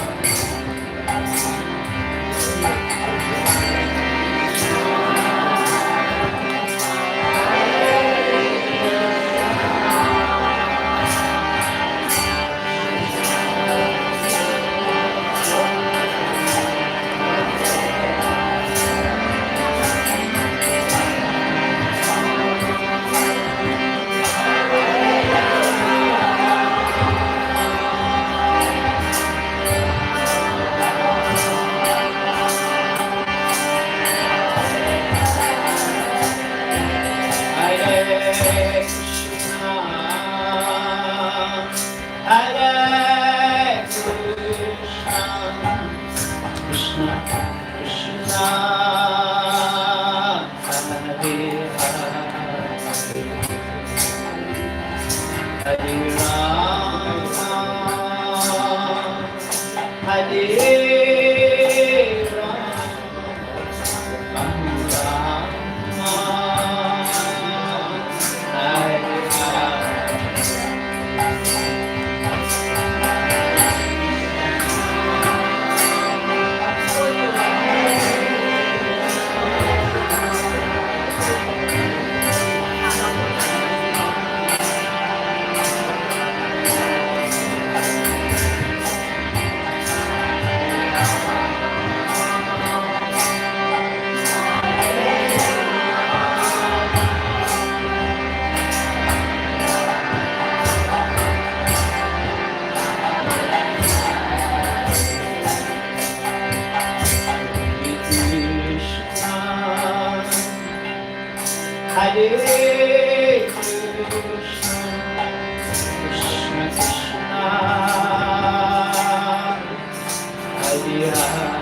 Hare Rama, Hare Rama, Rama, Hare Hare Krishna, Krishna Krishna, Hare Rama,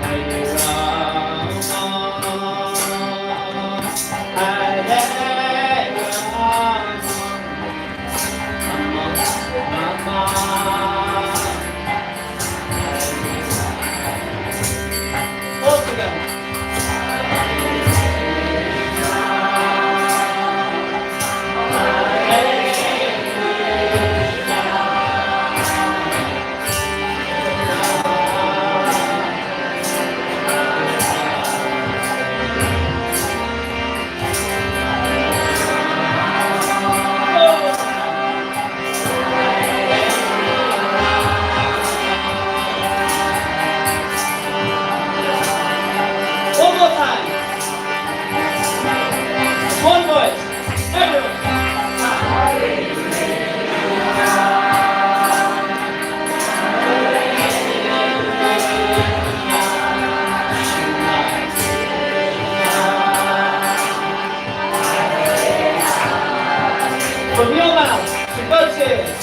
Hare Rama, Hare Rama, all together. One more time. One voice. Everyone. From your mouth to God's ears.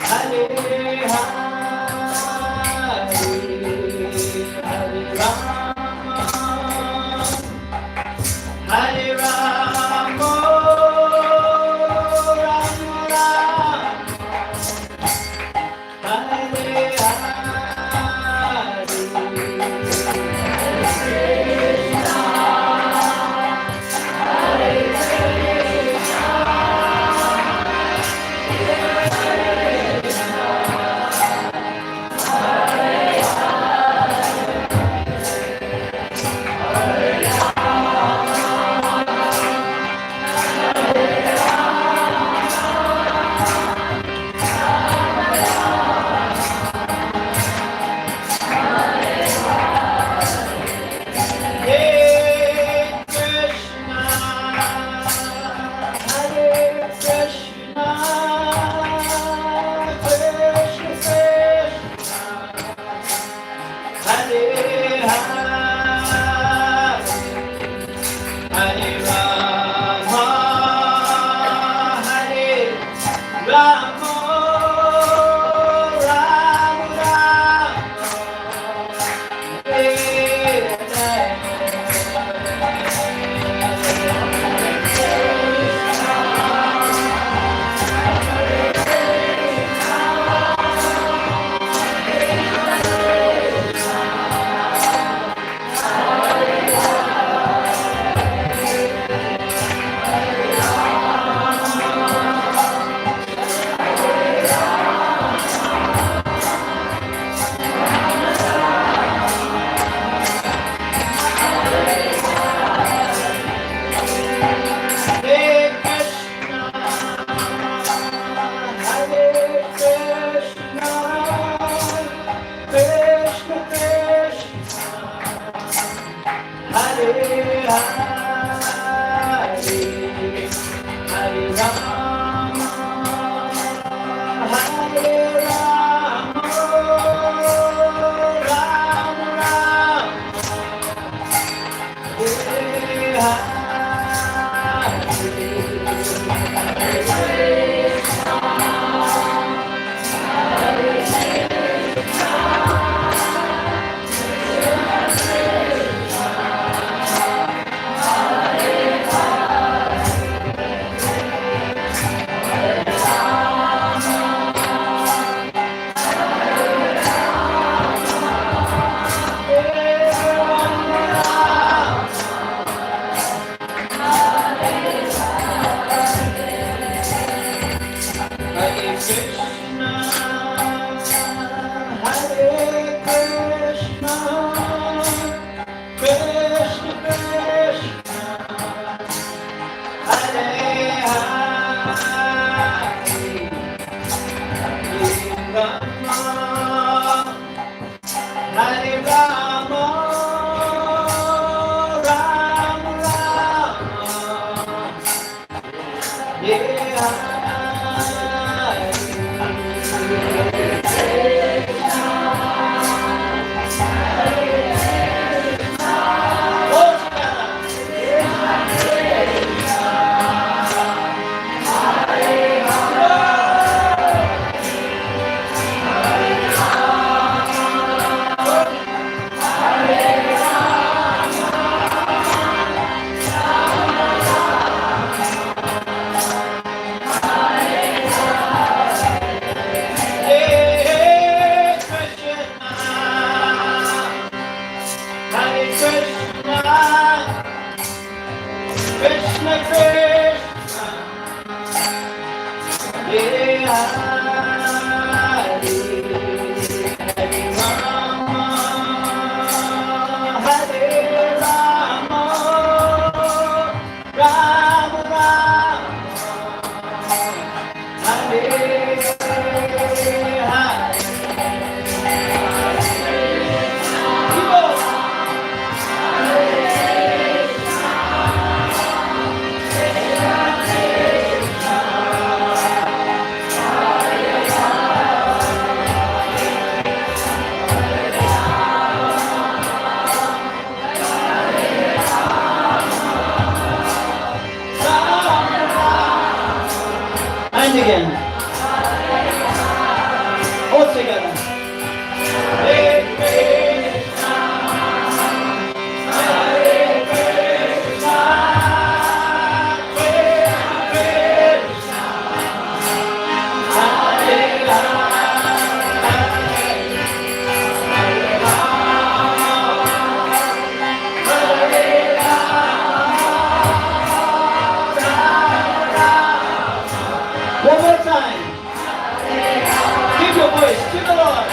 Hare Hare Rama, Hare And again. All together. Hare Krishna, Hare Krishna, Krishna, Hare One more time. Give your voice to the Lord.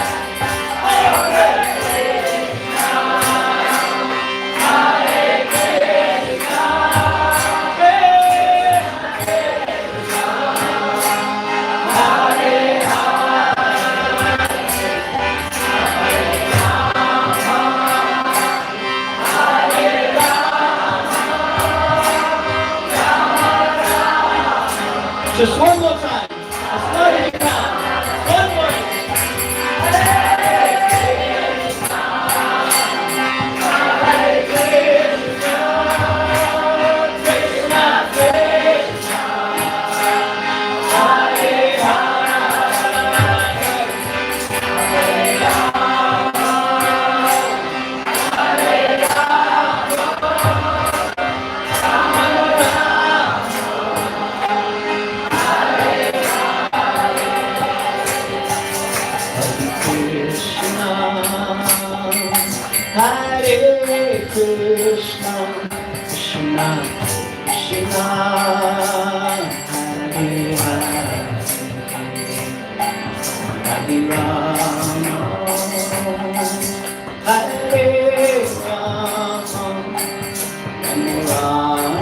Just one more time. As loud as you can. One voice. Hare Krishna, Krishna Krishna, Hare Hare, Hare Rama, Hare Rama, Hare Rama,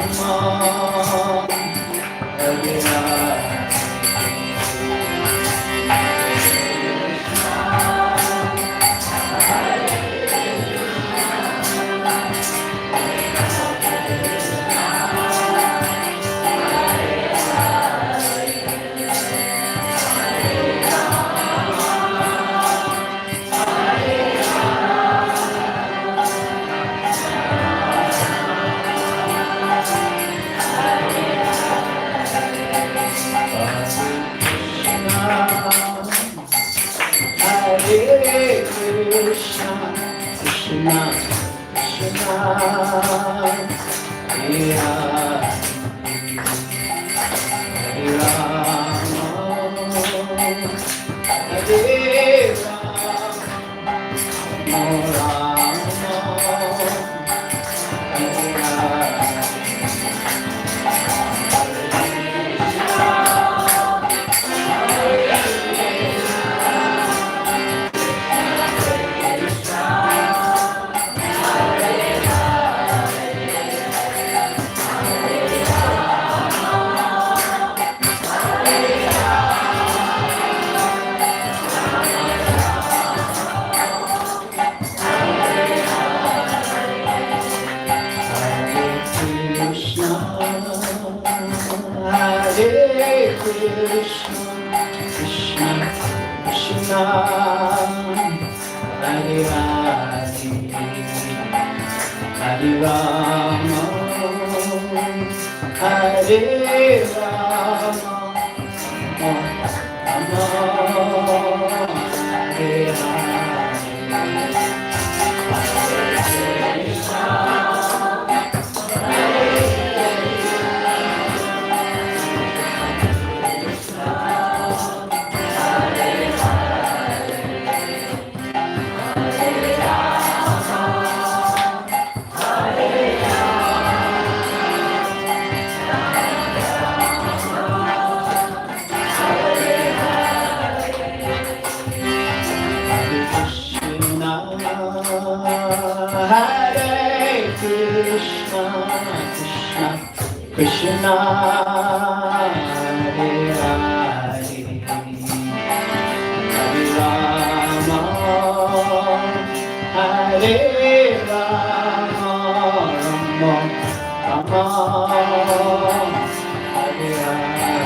Hare Krishna, Krishna Krishna, Hare Hare, Hare Rama, Hare Rama, Hare Hare. Hare Krishna, Krishna Krishna, Hare Hare, Hare Rama, Hare Rama, Rama Hare Hare. Hare Krishna, Krishna Krishna, Hare Hare, Hare Rama, Hare Rama, Rama Rama, Hare Hare.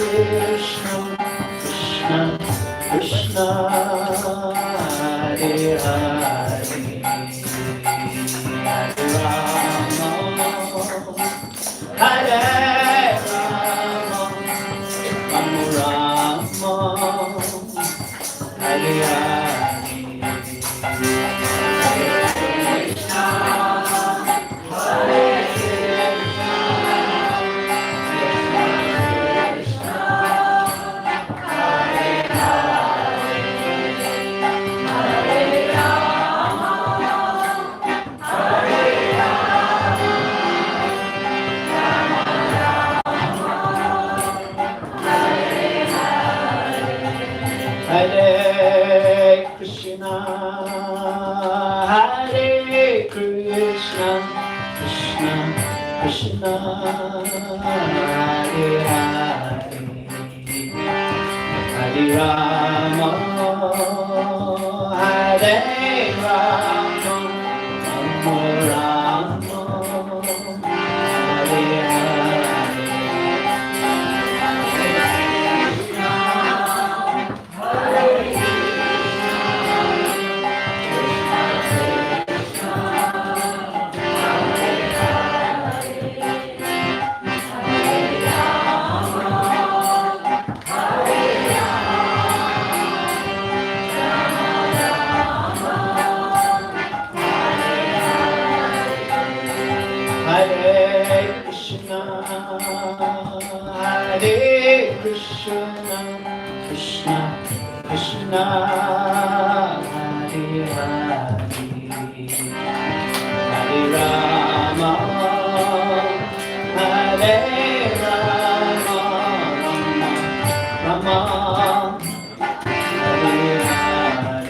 Krishna, Krishna Krishna, Hare Hare, Hare Rama, Hare Rama, Rama Rama, Hare Hare. Hare Krishna, Hare Krishna, Krishna Krishna, Hare Hare, Hare Rama, Hare Rama, Rama Rama, Hare Hare. Hare Krishna, Hare Krishna, Krishna Krishna, Hare Hare, Hare Rama, Hare Rama, Rama Rama, Hare Hare.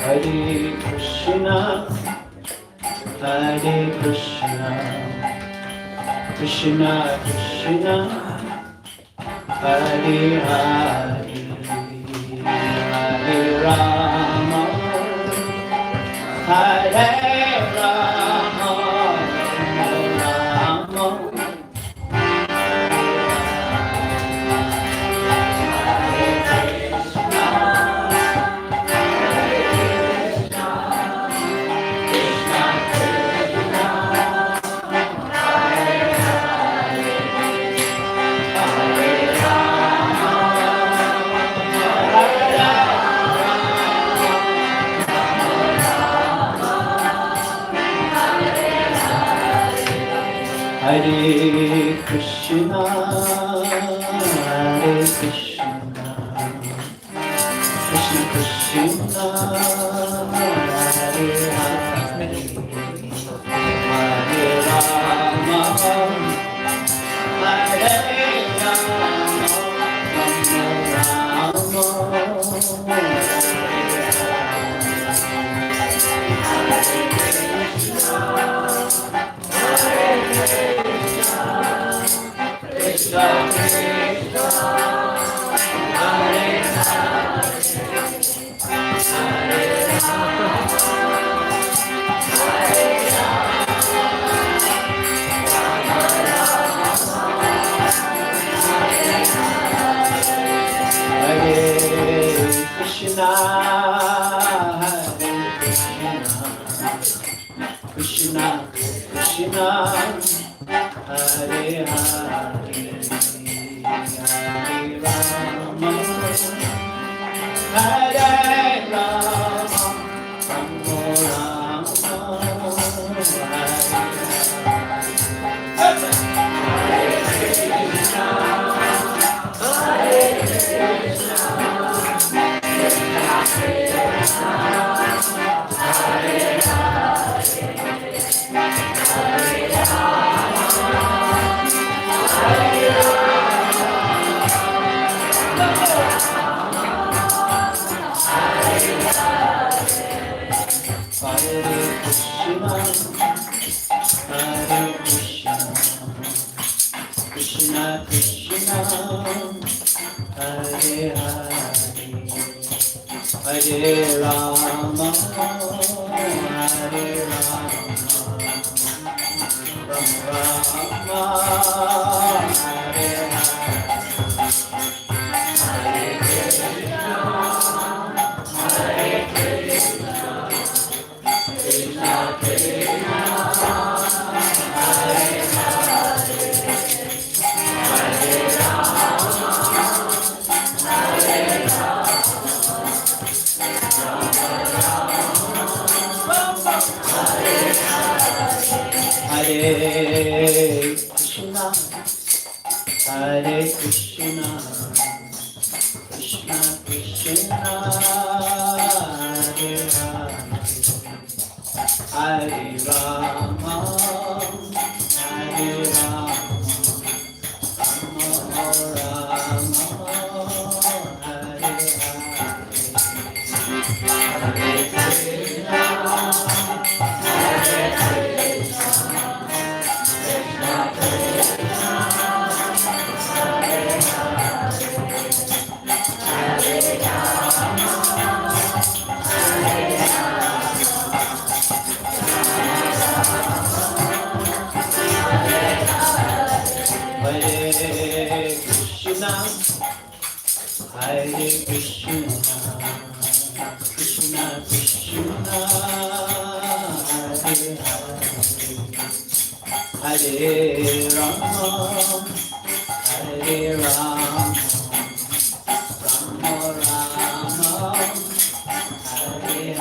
Hare Krishna, Hare Krishna, Krishna Krishna, Hare Hare, Hare Rama, Hare Rama, Rama Rama. Hare Krishna, Hare Krishna, Krishna Krishna, Hare Hare, Hare Rama, Hare Rama, Rama Krishna, Krishna Krishna, Hare Hare, Hare Rama, Hare Rama, Rama Rama, Hare Rama, Hare Rama, Hare Hare Krishna, Hare Krishna, Krishna Krishna, Hare Rama, Hare Rama, Rama Rama, Hare Krishna, Hare Krishna, Krishna Krishna, Hare Hare, Hare Rama, Hare Rama, Rama Rama, Hare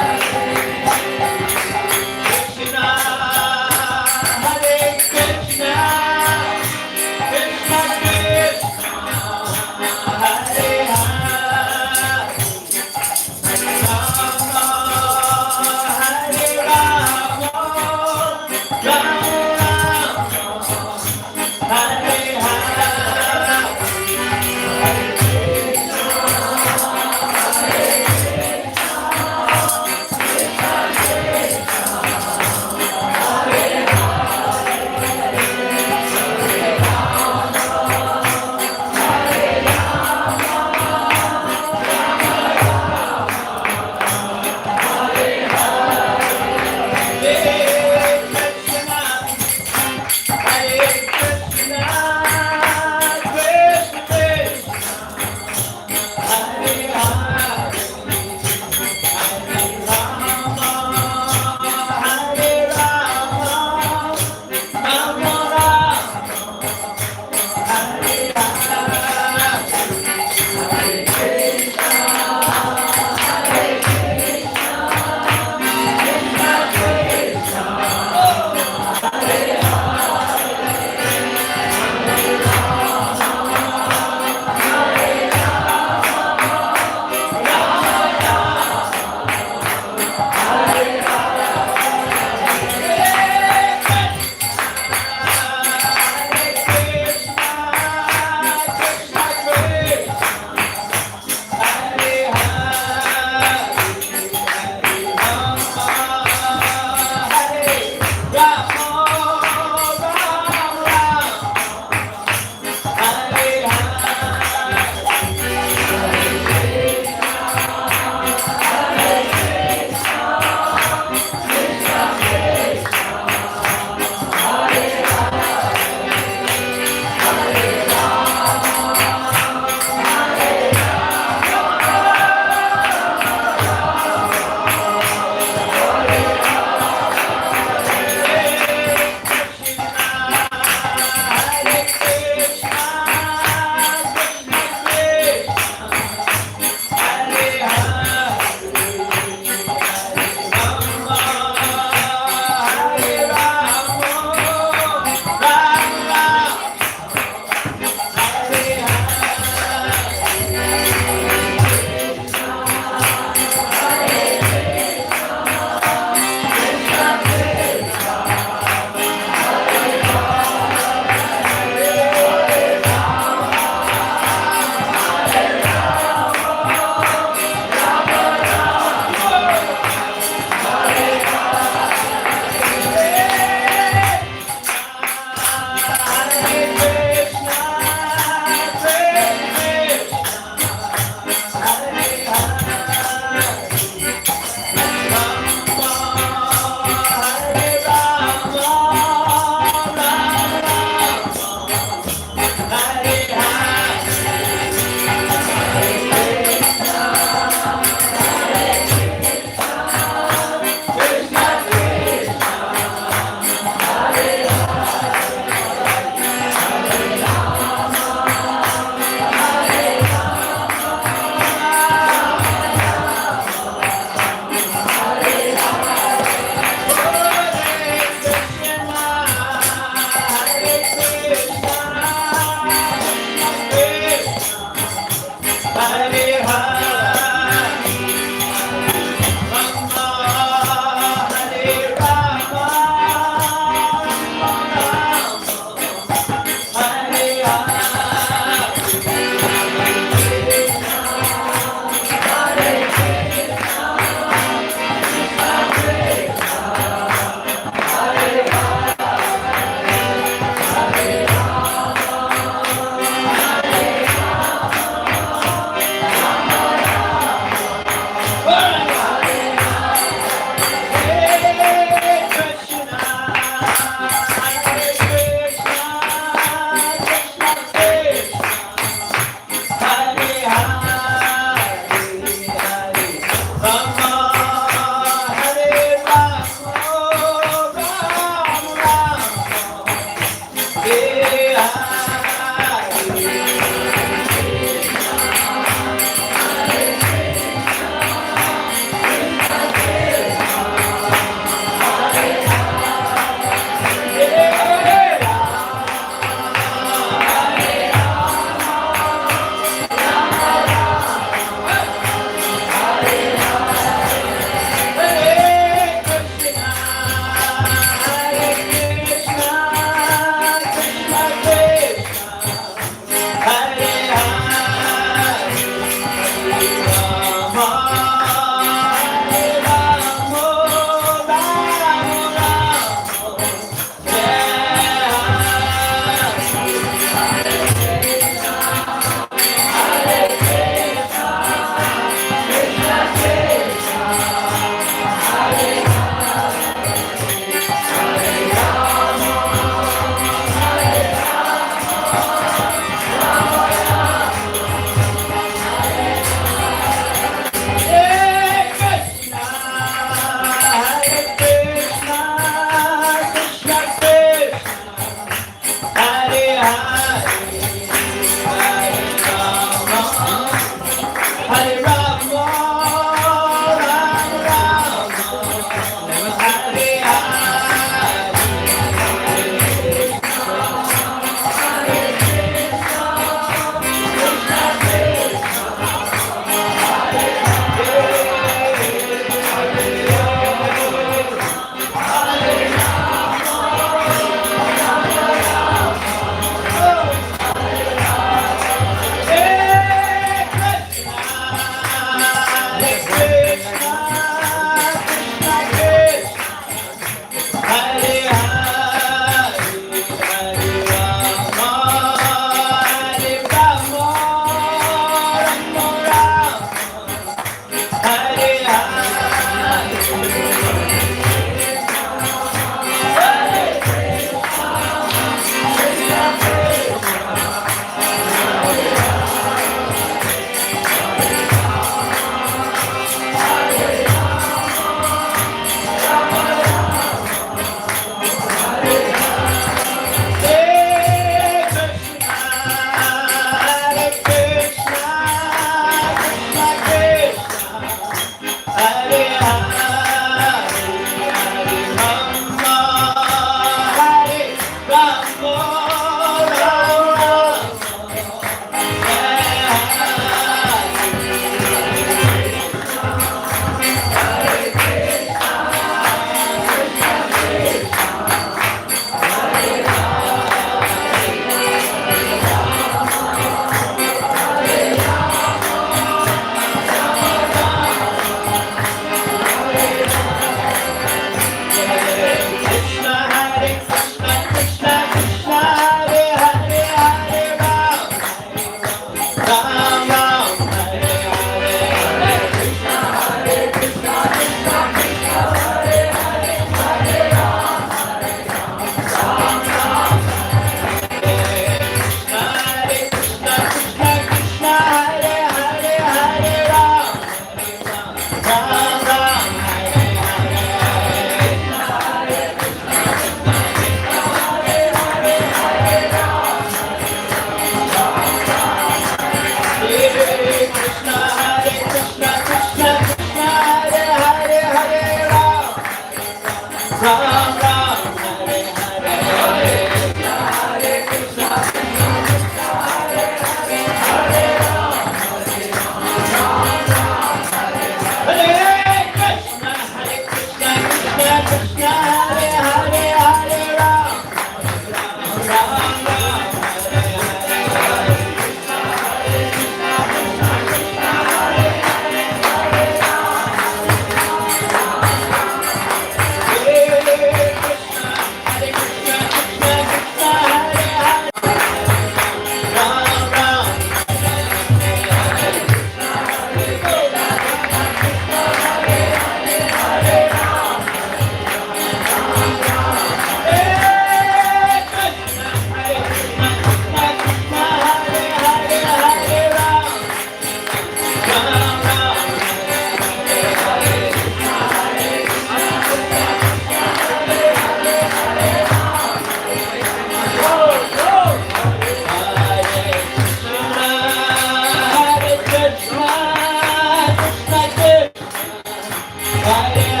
Hare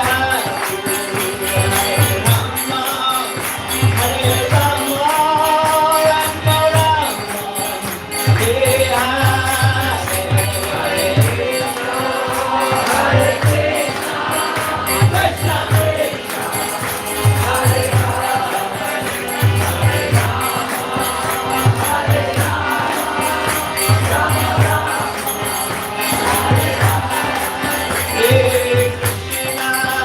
Krishna,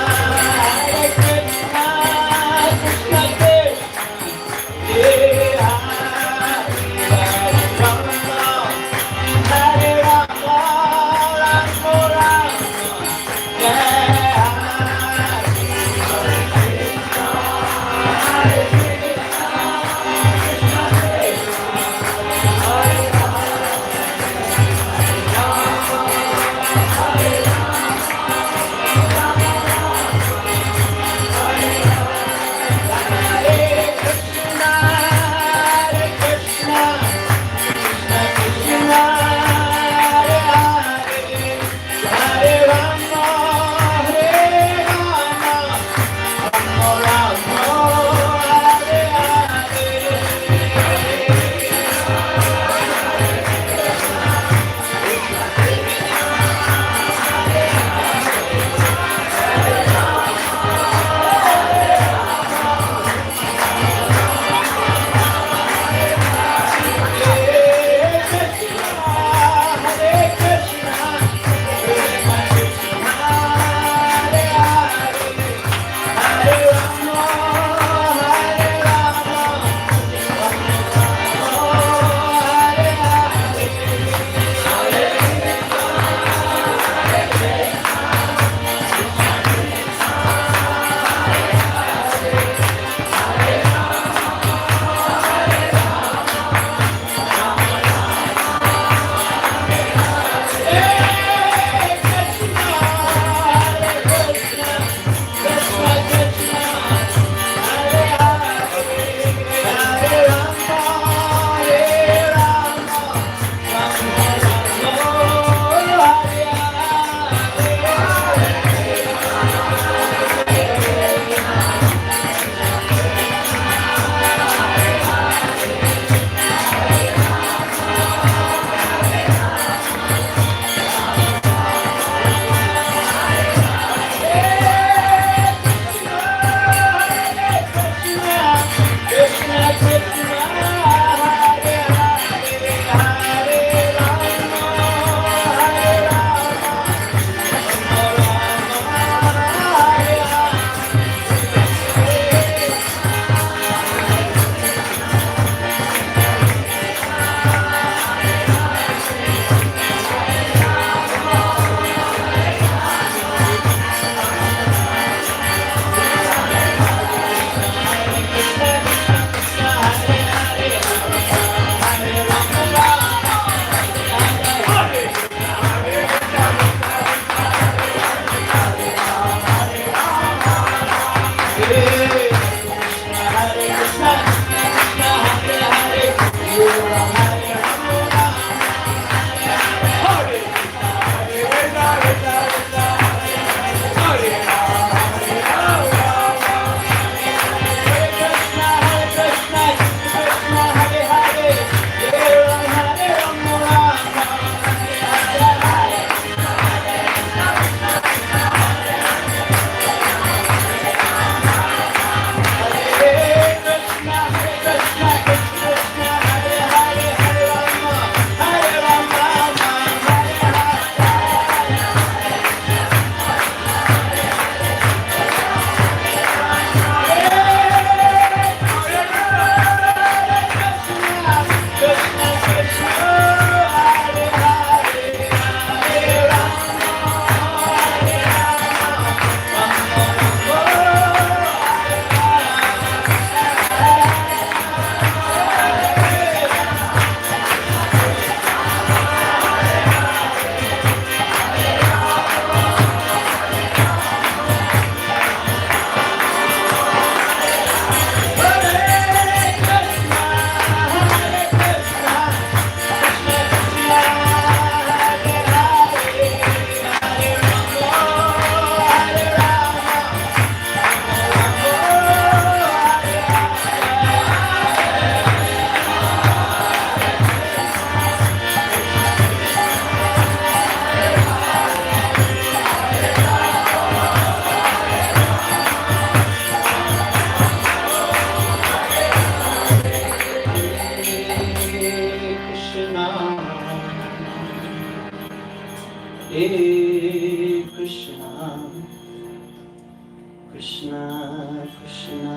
Krishna Krishna,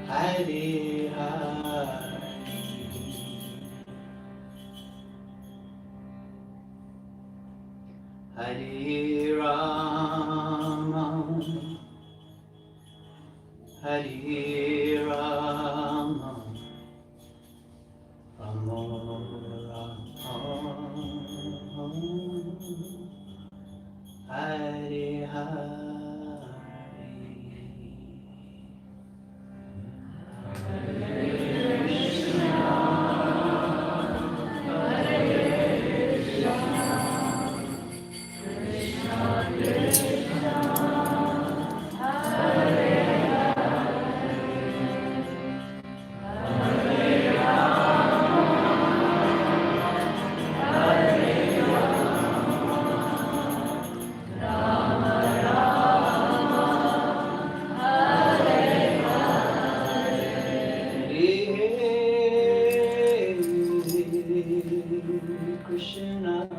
Hare Hare, Hare Rama, Hare Rama, Rama Rama, Hare Hare. Krishna,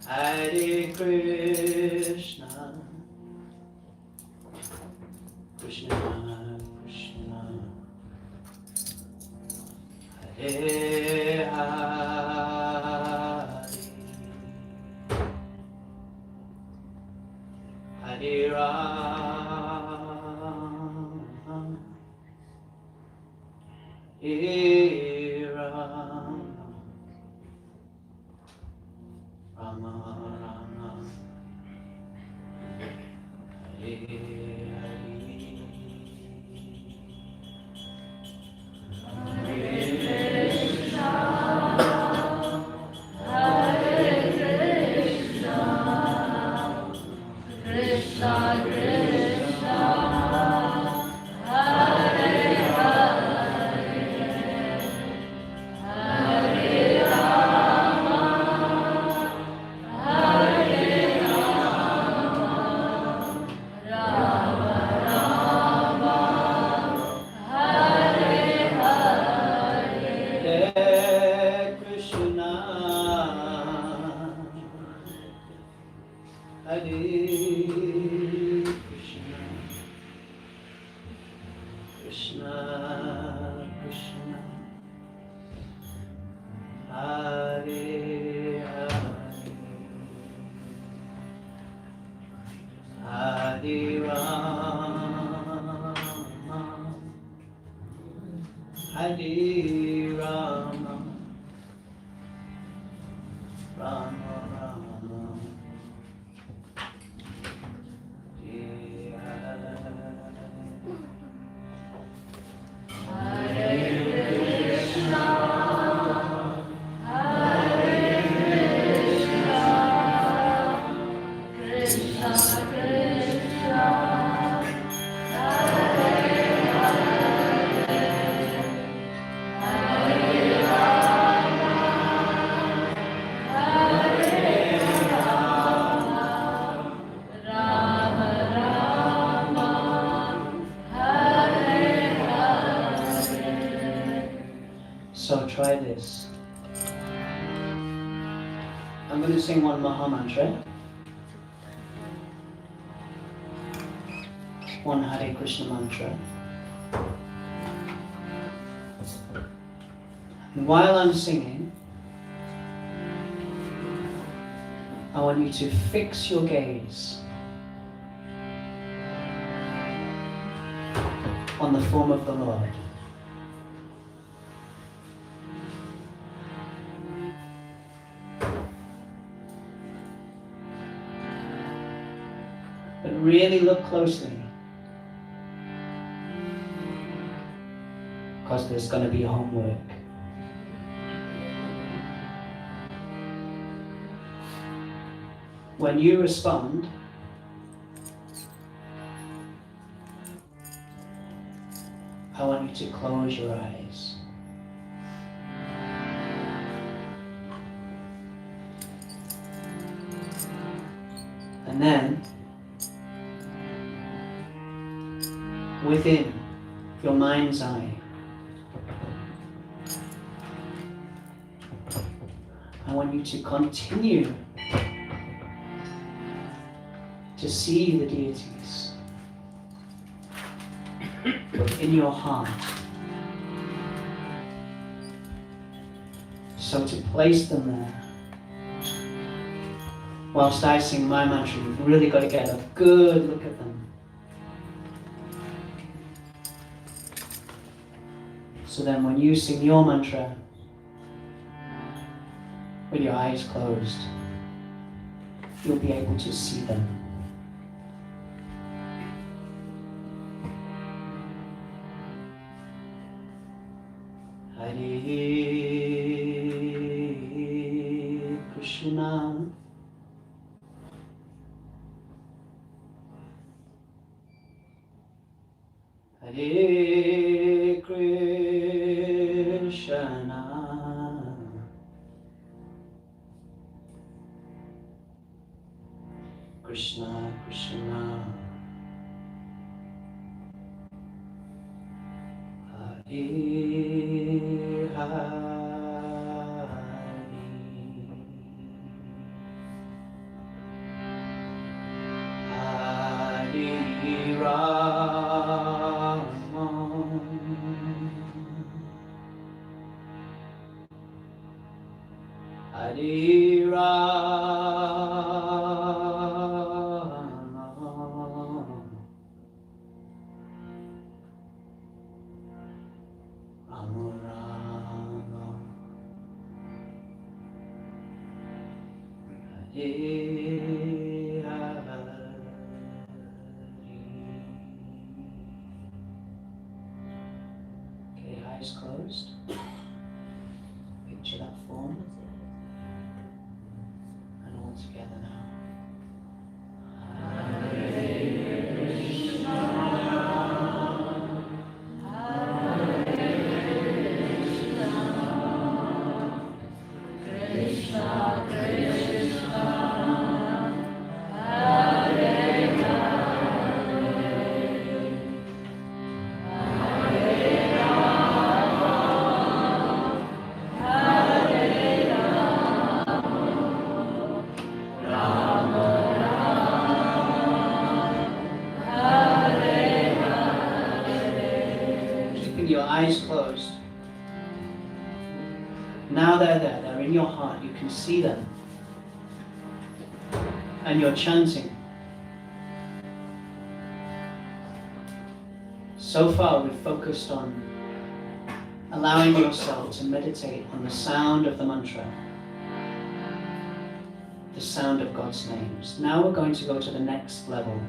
Hare Krishna, Krishna Krishna, Hare Hare, Hare Rama, Hare Rama, Rama Rama, Hare Krishna Krishna, Hare Hare, Hare Rama, Hare Rama, Rama Rama, So try this. I'm going to sing one Maha Mantra, one Hare Krishna mantra. And while I'm singing, I want you to fix your gaze on the form of the Lord. But really look closely, because there's going to be homework. When you respond, I want you to close your eyes. And then, within your mind's eye, I want you to continue to see the deities in your heart. So to place them there, whilst I sing my mantra, you've really got to get a good look at them. So then when you sing your mantra, with your eyes closed, you'll be able to see them. Hare Krishna, Hare Krishna, Krishna Krishna, Hare Hare, Hare Rama, Hare Rama, Rama Rama, Hare Hare. Okay, eyes closed. Picture that form. And all together now. Keeping your eyes closed. Now they're there, they're in your heart, you can see them. And you're chanting. So far we've focused on allowing yourself to meditate on the sound of the mantra, the sound of God's names. Now we're going to go to the next level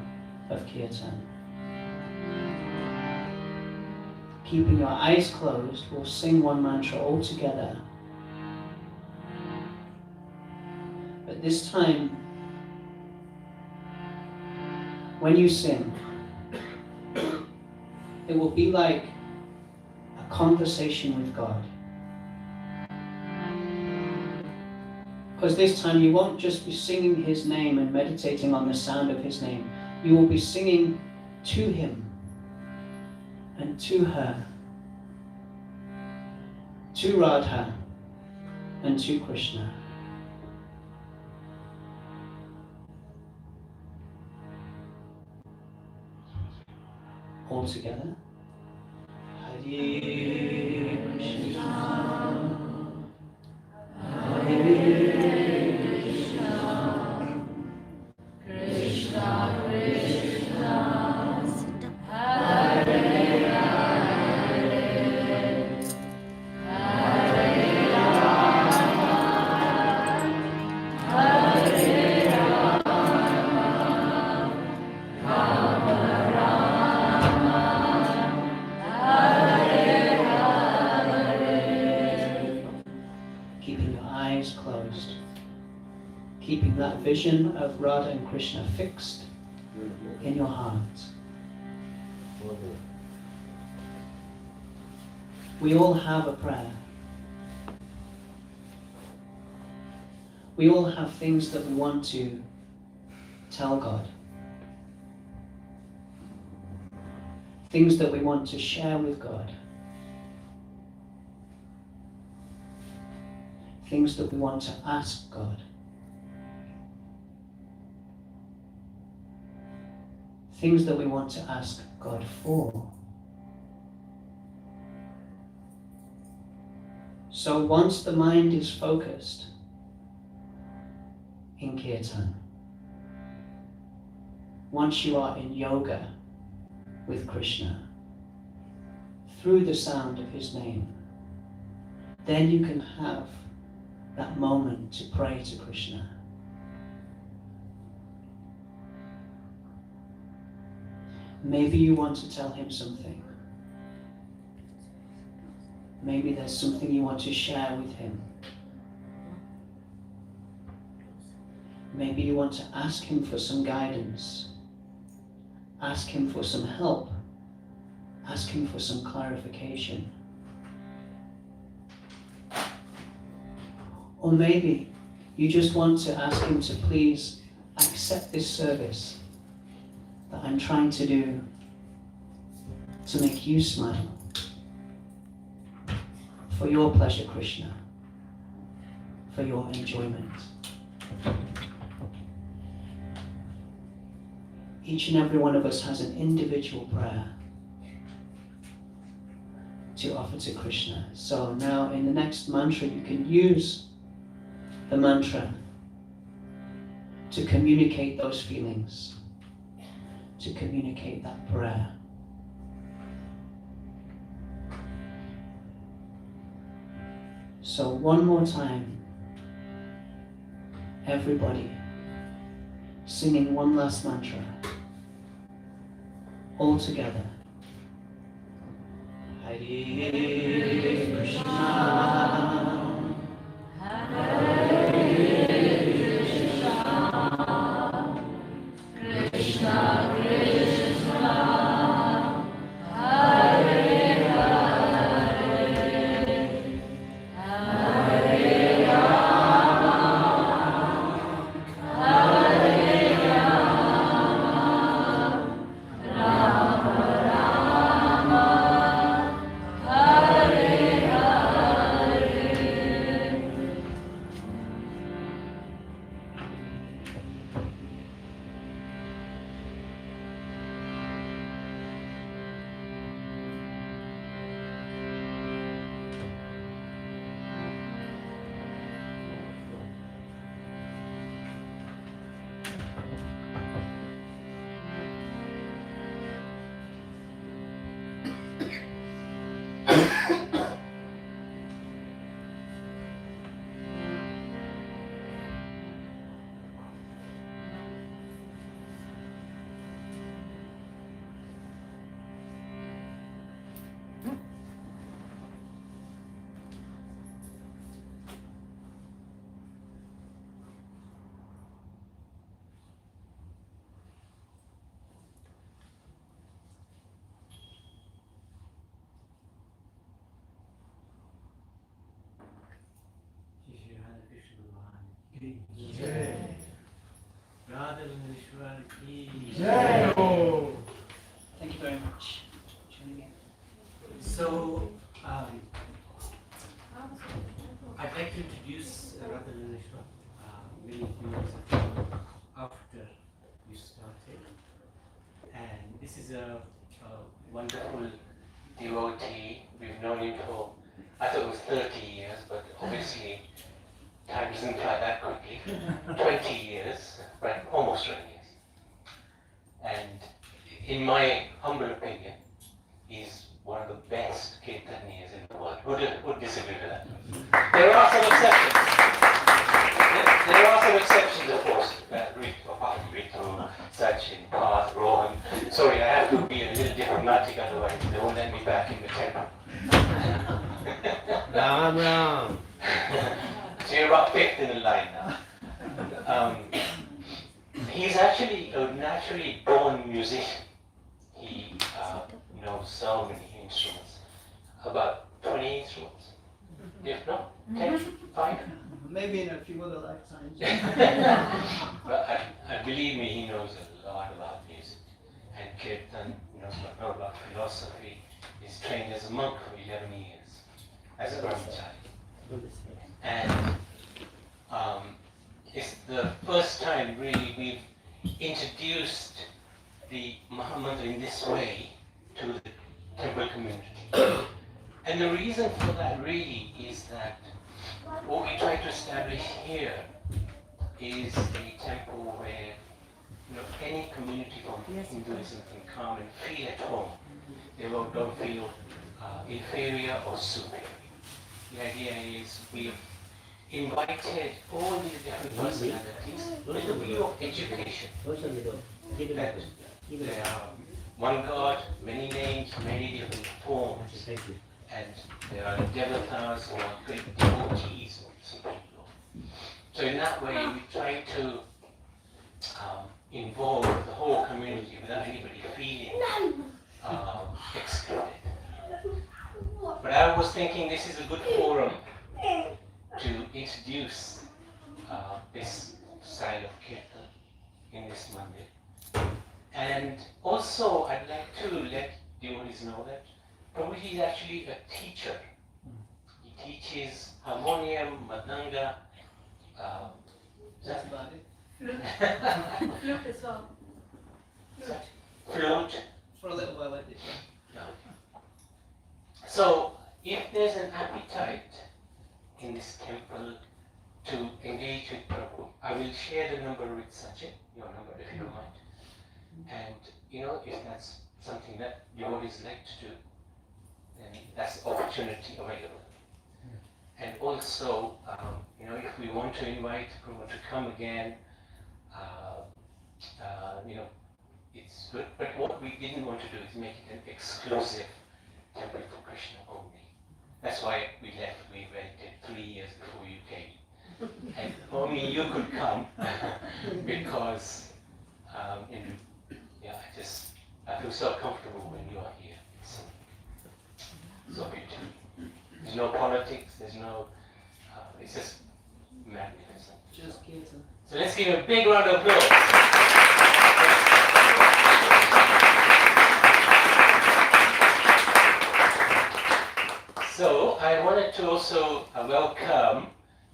of Kirtan. Keeping your eyes closed, we'll sing one mantra all together. But this time, when you sing, it will be like a conversation with God. Because this time you won't just be singing His name and meditating on the sound of His name. You will be singing to Him and to her, to Radha and to Krishna. All together. Hare Krishna, Hare Krishna, Krishna Krishna, Hare closed, keeping that vision of Radha and Krishna fixed in your heart. We all have a prayer. We all have things that we want to tell God. Things that we want to share with God. things that we want to ask God, things that we want to ask God for. So once the mind is focused in Kirtan, once you are in yoga with Krishna, through the sound of his name, then you can have that moment to pray to Krishna. Maybe you want to tell him something. Maybe there's something you want to share with him. Maybe you want to ask him for some guidance. Ask him for some help. Ask him for some clarification. Or maybe you just want to ask him to please accept this service that I'm trying to do to make you smile. For your pleasure, Krishna. For your enjoyment. Each and every one of us has an individual prayer to offer to Krishna. So now in the next mantra, you can use the mantra to communicate those feelings, to communicate that prayer. So one more time, everybody singing one last mantra, all together. Hare Krishna, Hare Krishna, Krishna Krishna, Hare Radha Londonishvara ki Jai Ho. Thank you very much. Tuning in. So, I'd like to introduce Radha Londonishvara many years after you started. And this is a Wonderful devotee. We've known him for, I thought it was 30 years, but obviously time doesn't fly that quickly. 20 years, right? Almost 20 years. And in my humble opinion, he's one of the best Kirtanias in the world. Would disagree with that? There are some exceptions. There are some exceptions, of course. Ritu, Sachin, Parth, Rohan. Sorry, I have to be a little diplomatic, otherwise they won't let me back in the temple. Ram Ram. So you're about fifth in the line now. He's actually a naturally born musician. He knows so many instruments, about 20 instruments, if not 10, 5. Maybe in a few other lifetimes. But I believe me, he knows a lot about music. And Kirtan knows a lot about philosophy. He's trained as a monk for 11 years, as a brahmachari. And it's the first time really we've introduced the Mahamantra in this way to the temple community. And the reason for that really is that what we try to establish here is a temple where any community from Hinduism can come and feel at home. They don't feel inferior or superior. The idea is we've invited all these different personalities with the view of education. That there are one God, many names, many different forms. And there are devatas who are great devotees of some people. So in that way, we try to involve the whole community without anybody feeling excluded. But I was thinking this is a good forum to introduce this style of Kirtan in this mandir. And also, I'd like to let devotees know that Prabhuji is actually a teacher. He teaches harmonium, madanga, Flute as well. flute. For a little while I did. So, if there's an appetite in this temple to engage with Prabhu, I will share the number with Sachin, your number if you don't mind. And if that's something that devotees like to do, then that's opportunity available. And also, if we want to invite Prabhu to come again, it's good. But what we didn't want to do is make it an exclusive temple for Krishna only. That's why we left. We waited 3 years before you came. And only you could come because, I feel so comfortable when you are here. It's so beautiful. There's no politics, there's no, it's just magnificent. Just Kirtan. So let's give a big round of applause. So I wanted to also welcome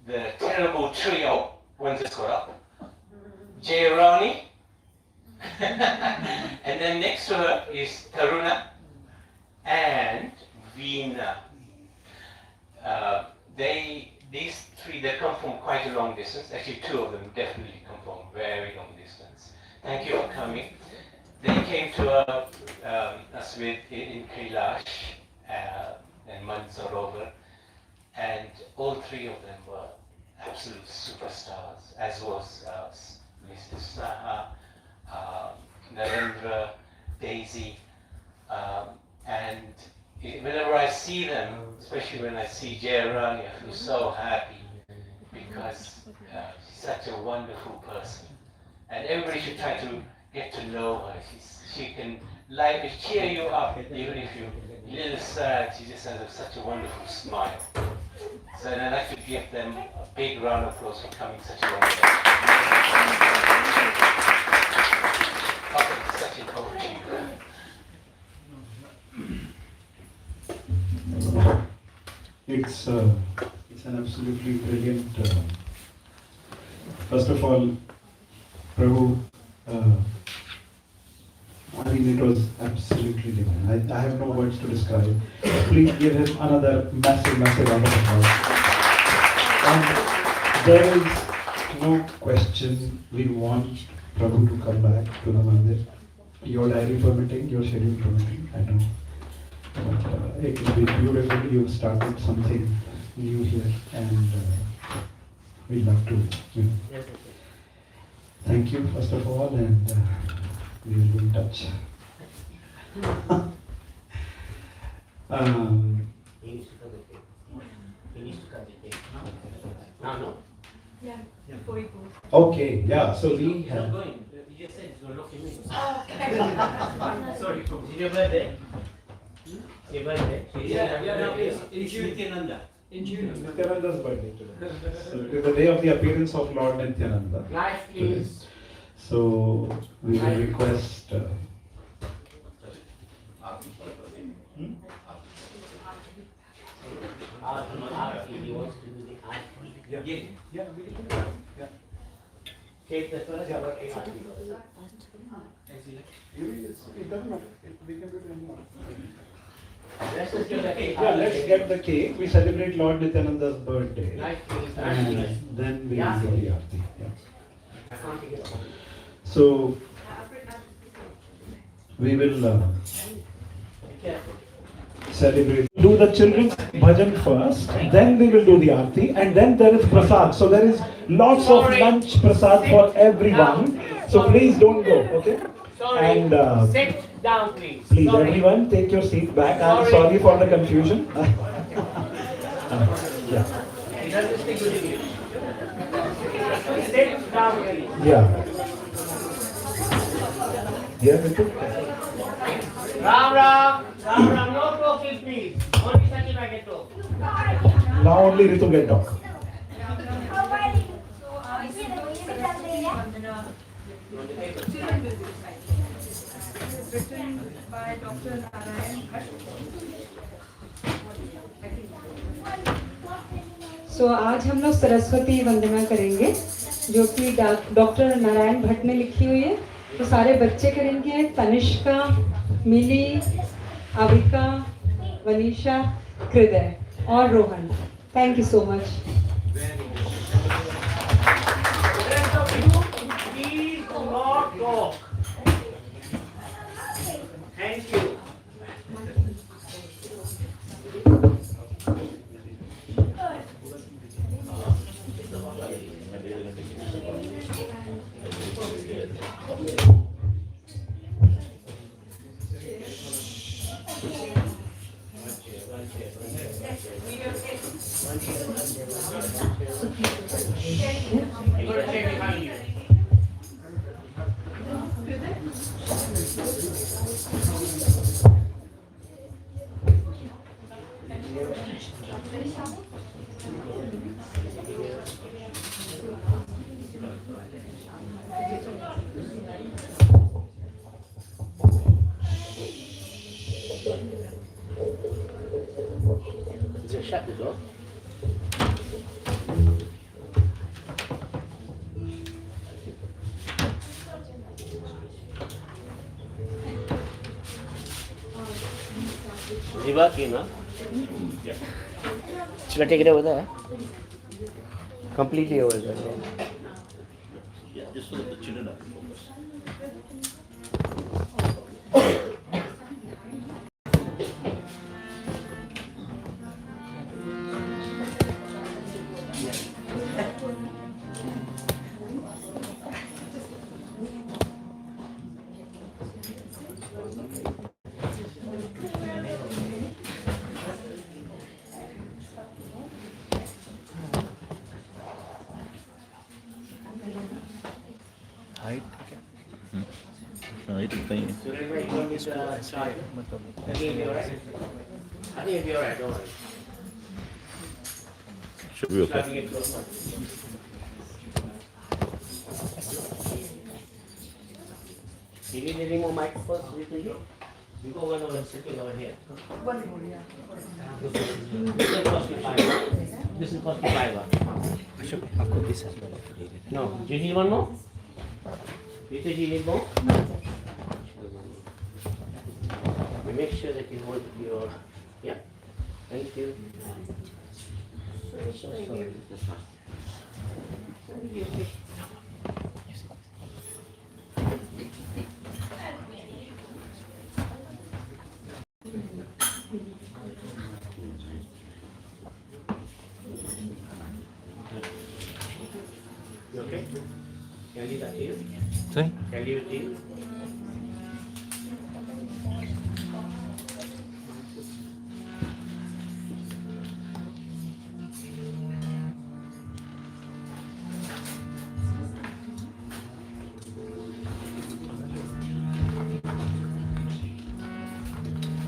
the terrible trio, Wanzaswara, Jayarani, and then next to her is Taruna and Veena. These three, they come from quite a long distance. Actually, two of them definitely come from very long distance. Thank you for coming. They came to us in Kailash and Mansarovar, and all three of them were absolute superstars, as was Mr. Snaha, Narendra, Daisy, and whenever I see them, especially when I see Jayarani, I feel so happy because she's such a wonderful person. And everybody should try to get to know her. She can cheer you up, even if you're a little sad. She just has such a wonderful smile. So I'd like to give them a big round of applause for coming such a long way. Okay, such an over to you. It's an absolutely brilliant. First of all, Prabhu, I mean, it was absolutely divine. I have no words to describe. Please give him another massive round of applause. And there is no question we want Prabhu to come back to the mandir. Your diary permitting, your schedule permitting, I know. But it will be beautiful. You started something new here, and we'd love to. Thank you, first of all, and we will be in touch. He needs to come with it. He needs to come with it. No. Yeah, before you go. Okay, yeah. So we He's not have. going. You just said it's going to look in. Oh, okay. Sorry, is it your birthday? Your birthday? In June. In June. Nityananda's birthday today. So it is the day of the appearance of Lord Nityananda. Life is So we will request. He wants to do the art. Yeah, we can do that. Yeah. Take the first hour, It doesn't matter. We can do it anymore. Let's just do the cake. Yeah, let's get the cake. We celebrate Lord Nityananda's birthday. Nice cake. And then we will do the Aarti. Yeah. I can't take it. So we will Be careful. celebrate. Do the children's bhajan first, then we will do the Aarti, and then there is prasad. So there is lots of lunch prasad for everyone. So please don't go, okay? Sorry. And Sit down, please. please, Sorry. everyone, take your seat back. I'm sorry for the confusion. Yeah. He doesn't speak good English. Sit down, please. Yeah. Yeah, Ritu? Ram Ram. Ram Ram. No talking, please. Only Sachin I can talk. Now only Ritu get talk. Written by Dr. Narayan Bhatt. सो आज हम लोग सरस्वती वंदना करेंगे जो कि doctor Narayan Bhatt ने लिखी हुई है। तो सारे बच्चे करेंगे, तनिष्का, मिली, अविका, वनीशा, हृदय और Rohan. Thank you so much. Please do not talk. Thank you. You're going to stay behind you. Just shut the door. Ziva came, huh? Should I take it over there? Completely over there. Yeah, just so that the children are focused. Height. Height is fine. So anyway, you want me to start? Again, you'll be alright? I think you'll be alright, don't worry. Should be okay. Starting it closer. Do you need any more microphones with you? You go one over sitting over here. This will cost you 5. This will cost you 5. No. Do you need one more? You think you need more? We make sure that you hold your. Yeah. Thank you. So sorry. You okay? Can I leave that to you? Sorry? Can I leave it to you?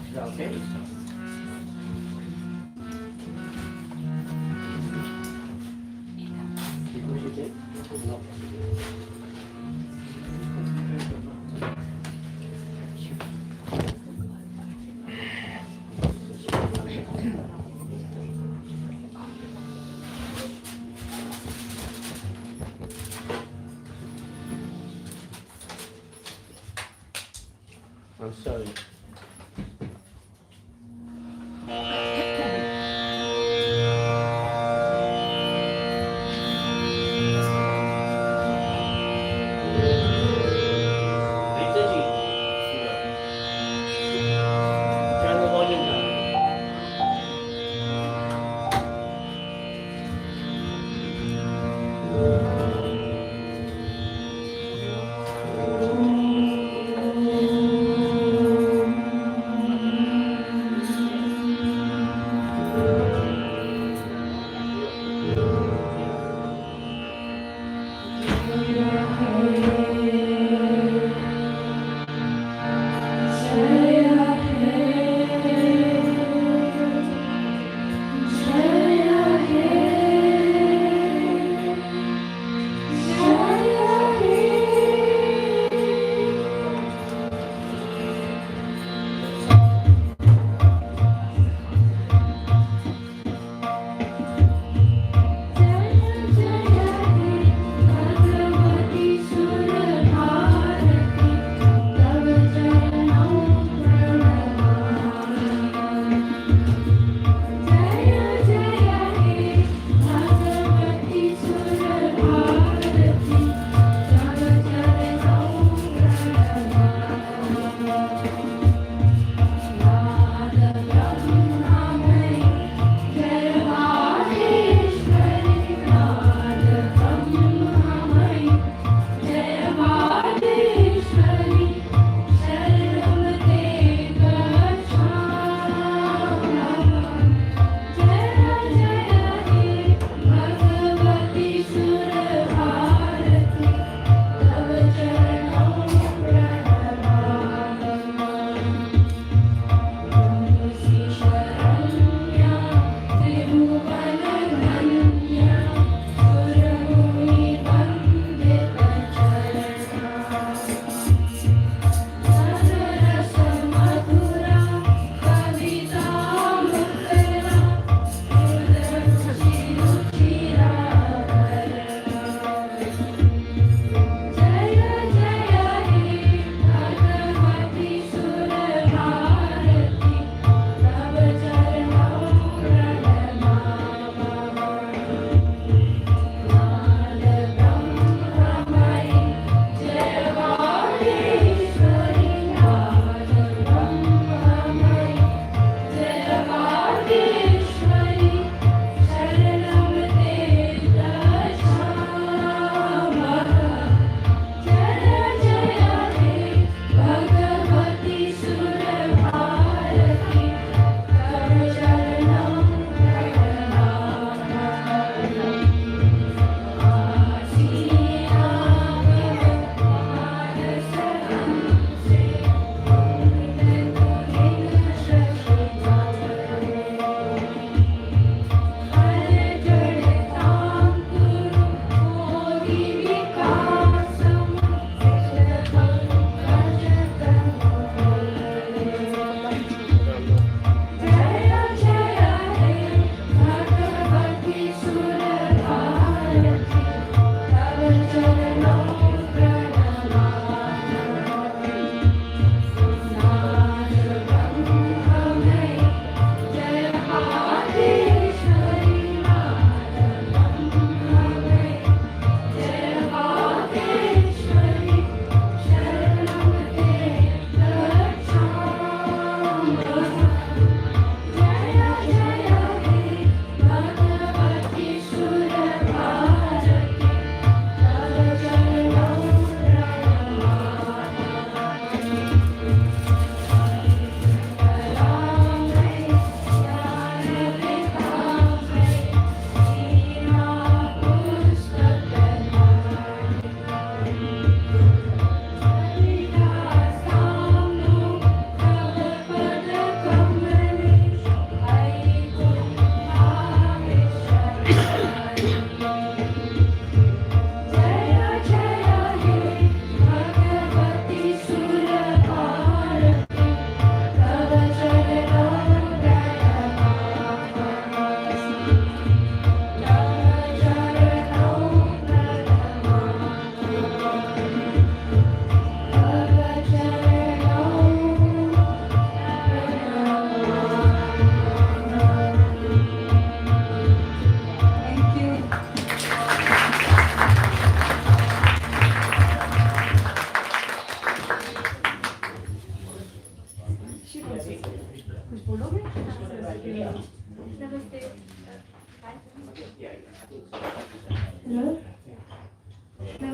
Is that okay? You push it in? No. I'm sorry. Ritaji, turn the volume down.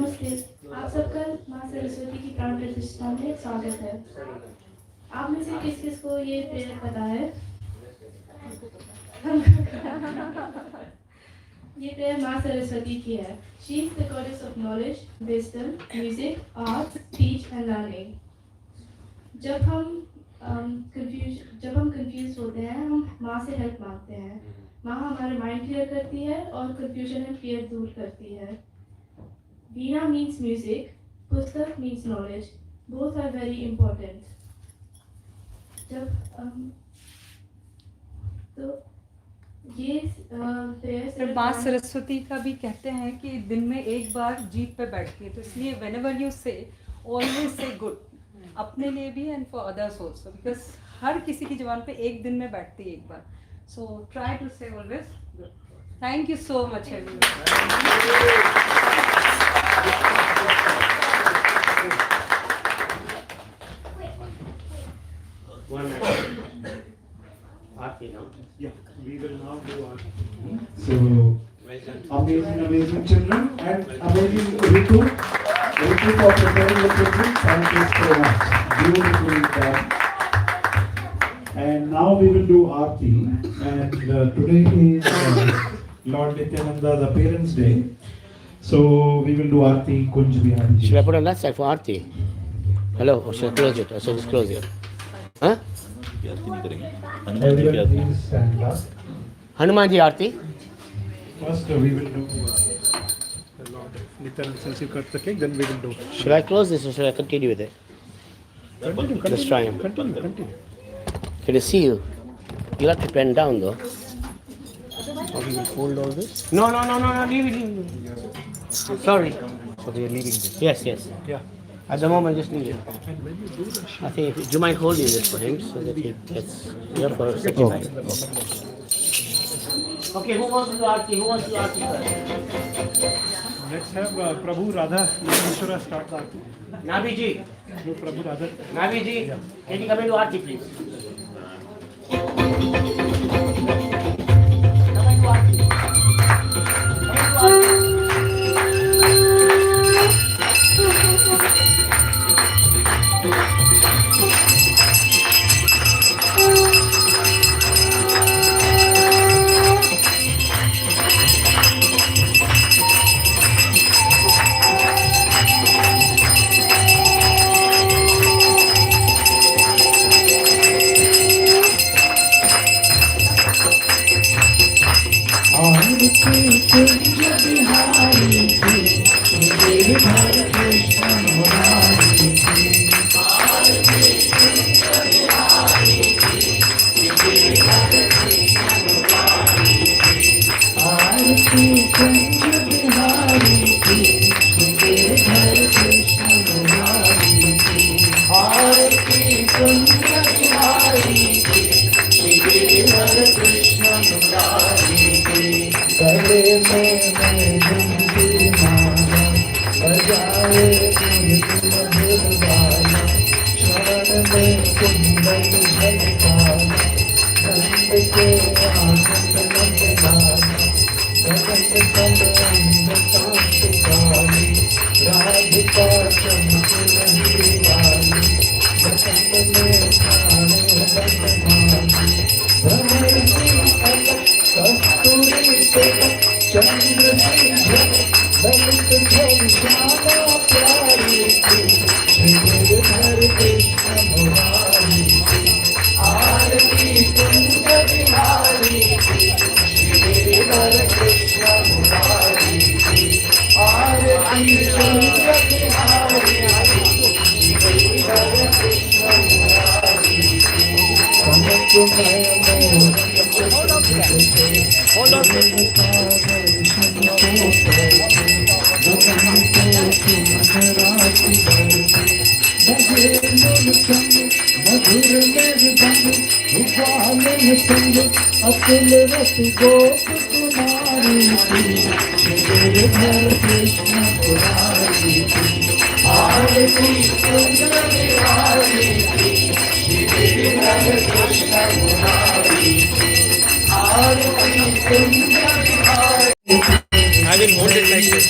नमस्ते, आप सबका माँ सरस्वती की प्राण प्रतिष्ठा में स्वागत है। आप में से किस किस को ये प्रेयर पता है? ये प्रेयर माँ सरस्वती की है। She is the goddess of knowledge, wisdom, music, art, speech and learning. जब हम कंफ्यूज होते हैं, हम माँ से हेल्प मांगते हैं। माँ हमारे माइंड क्लियर करती है और कंफ्यूजन एंड फियर दूर करती है। Veena means music, pustak means knowledge, both are very important. जब तो ये फिर माँ सरस्वती का भी कहते हैं कि दिन में एक बार जीप पे बैठती है, तो इसलिए whenever you say always say good, अपने लिए भी and for others also, because हर किसी की जुबान पे एक दिन में बैठती है एक बार, so try to say always good. Thank you so much everyone. One minute. Aarti now. Yeah, we will now do Aarti. So, amazing children and amazing Ritu. Ritu for preparing the children. Thank you so much. Beautifully done. And now we will do Aarti. And today is Lord Nityananda's appearance day. So we will do Aarti Kunj Bihari. Should I put on that side for Aarti? Hello, or should I close it? Or should I just close it? Huh? Everyone please stand up. Hanuman ji Aarti. First we will do the Lord Nityananda, since you cut the cake, then we will do. Should I close this or should I continue with it? Continue. Let's try him. Continue. Can I see you? You'll have to bend down though. Or we will fold all this? No, leave it. Sorry. So we are leaving this. Yes. Yeah. At the moment, just leave it. And when you do the I think, do you mind holding this for him so that he gets here for a second? Okay, who wants to do Aarti? Let's have Prabhu Radha Londonishvara start the Aarti. Nabi ji. No, Prabhu Radha. Nabi ji, can you come into Aarti, please? Come into Aarti. I will hold it like this.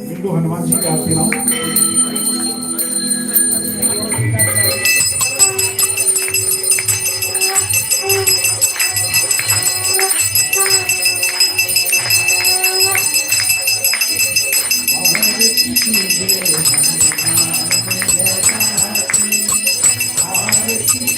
Billu Hanuman ji की आरती नाम आरती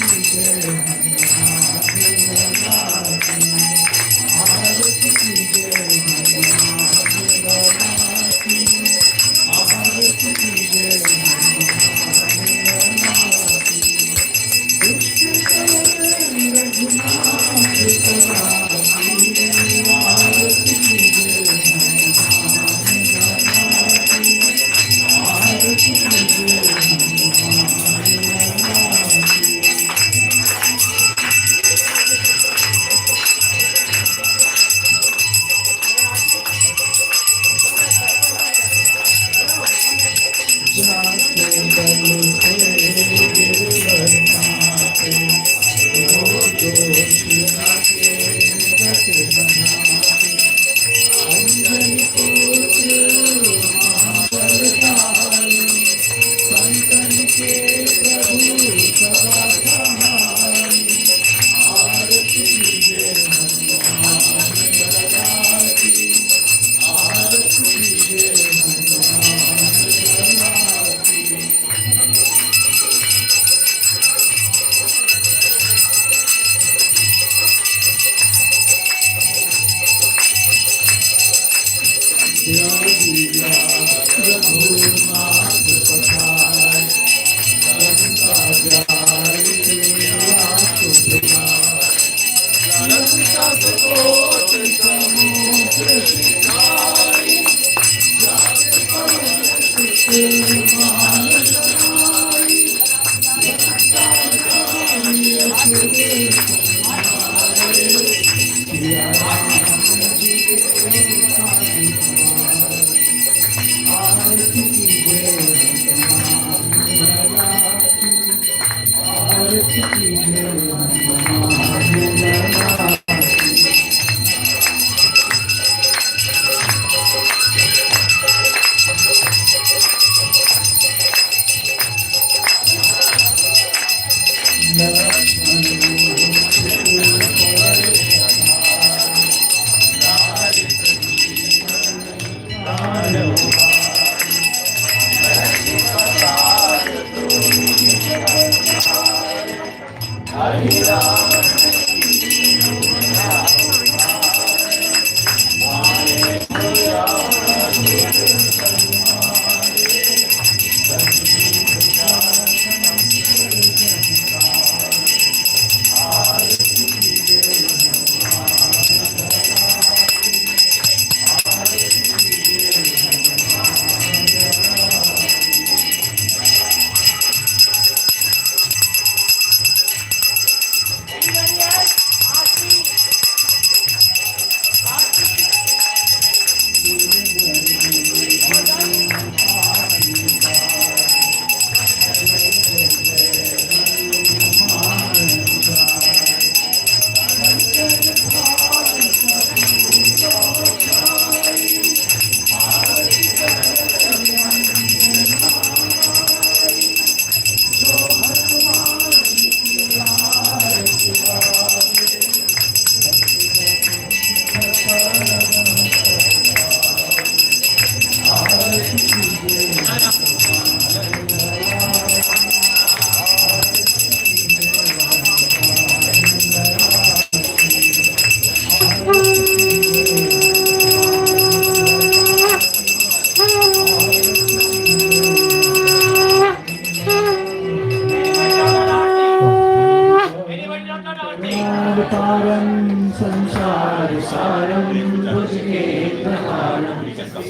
सारं भुजगेन्द्रहारं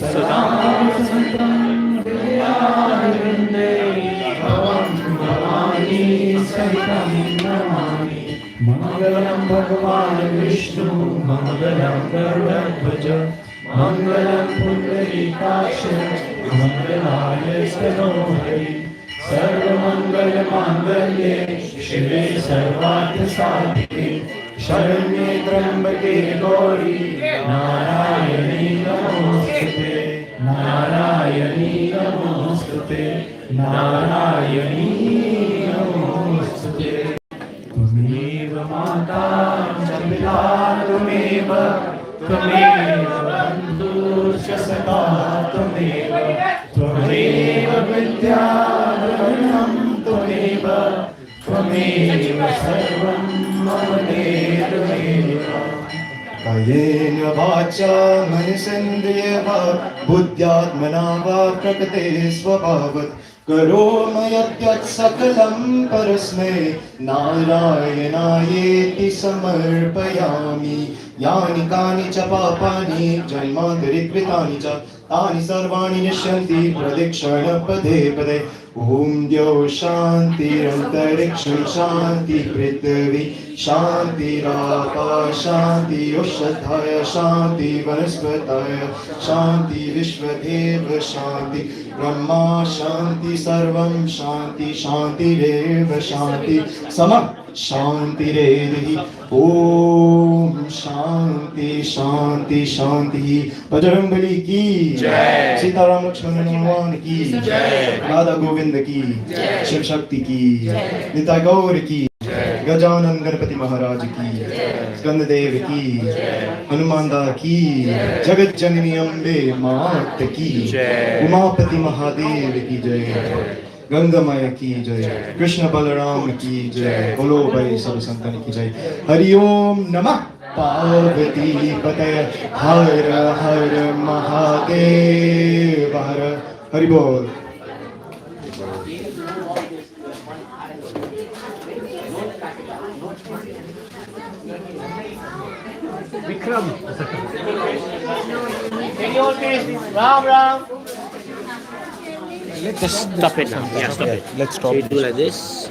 सदा वसन्तं हृदयारविन्दे भवं भवानी सहितं नमामि। मङ्गलं भगवान् विष्णु मङ्गलं गरुडध्वज मङ्गलं पुण्डरीकाक्ष मङ्गलाय स्तनोहरि सर्वमङ्गलमाङ्गल्ये शिवे सर्वार्थसाधिके शरण्ये त्र्यम्बके गौरी नारायणी नमोस्तुते नारायणी नमोस्तुते नारायणी नमोस्तुते। त्वमेव माता च पिता त्वमेव त्वमेव बन्धुश्च सखा त्वमेव त्वमेव विद्याधरणं त्वमेव त्वमेव सर्वं मम देव। कायेन वाचा मनसेन्द्रियवा बुद्ध्यात्मना वा प्रकृते स्वभावत् करोमि यत् सकलं परस्मै नारायणायेति समर्पयामि। यानि कानि च पापानि जन्मान्तरे कृतानि च तानि सर्वाणि नश्यन्ति प्रदक्षिण पदे पदे। ॐ द्यौ शान्तिरन्तरिक्षं शान्ति पृथिवी शान्तिराकाश शान्ति औषधय शान्ति वनस्पतय शान्ति विश्वदेव शान्ति ब्रह्मा शान्ति सर्वं शान्ति शान्तिरेव शान्ति समं शान्तिरेधि। ओम शांति शांति शांति। बजरंगबली की जय, सीताराम लक्ष्मण हनुमान की जय, राधा गोविंद की जय, शिव शक्ति की जय, निताई गौर की जय, गजानन गणपति महाराज की जय, स्कंददेव की जय, हनुमान दादा की जय, जगत जननी अम्बे मात की जय, उमापति महादेव की जय, गंगामय की जय, कृष्ण बलराम की जय, बोलो भाई सब संतान की जय। हरिओम नमः पार्वती पतये हर हर महादेव हर। हरि बोल। Vikram. Ram Ram. Let's stop it now. Yeah, stop it. Let's stop. So you do like this.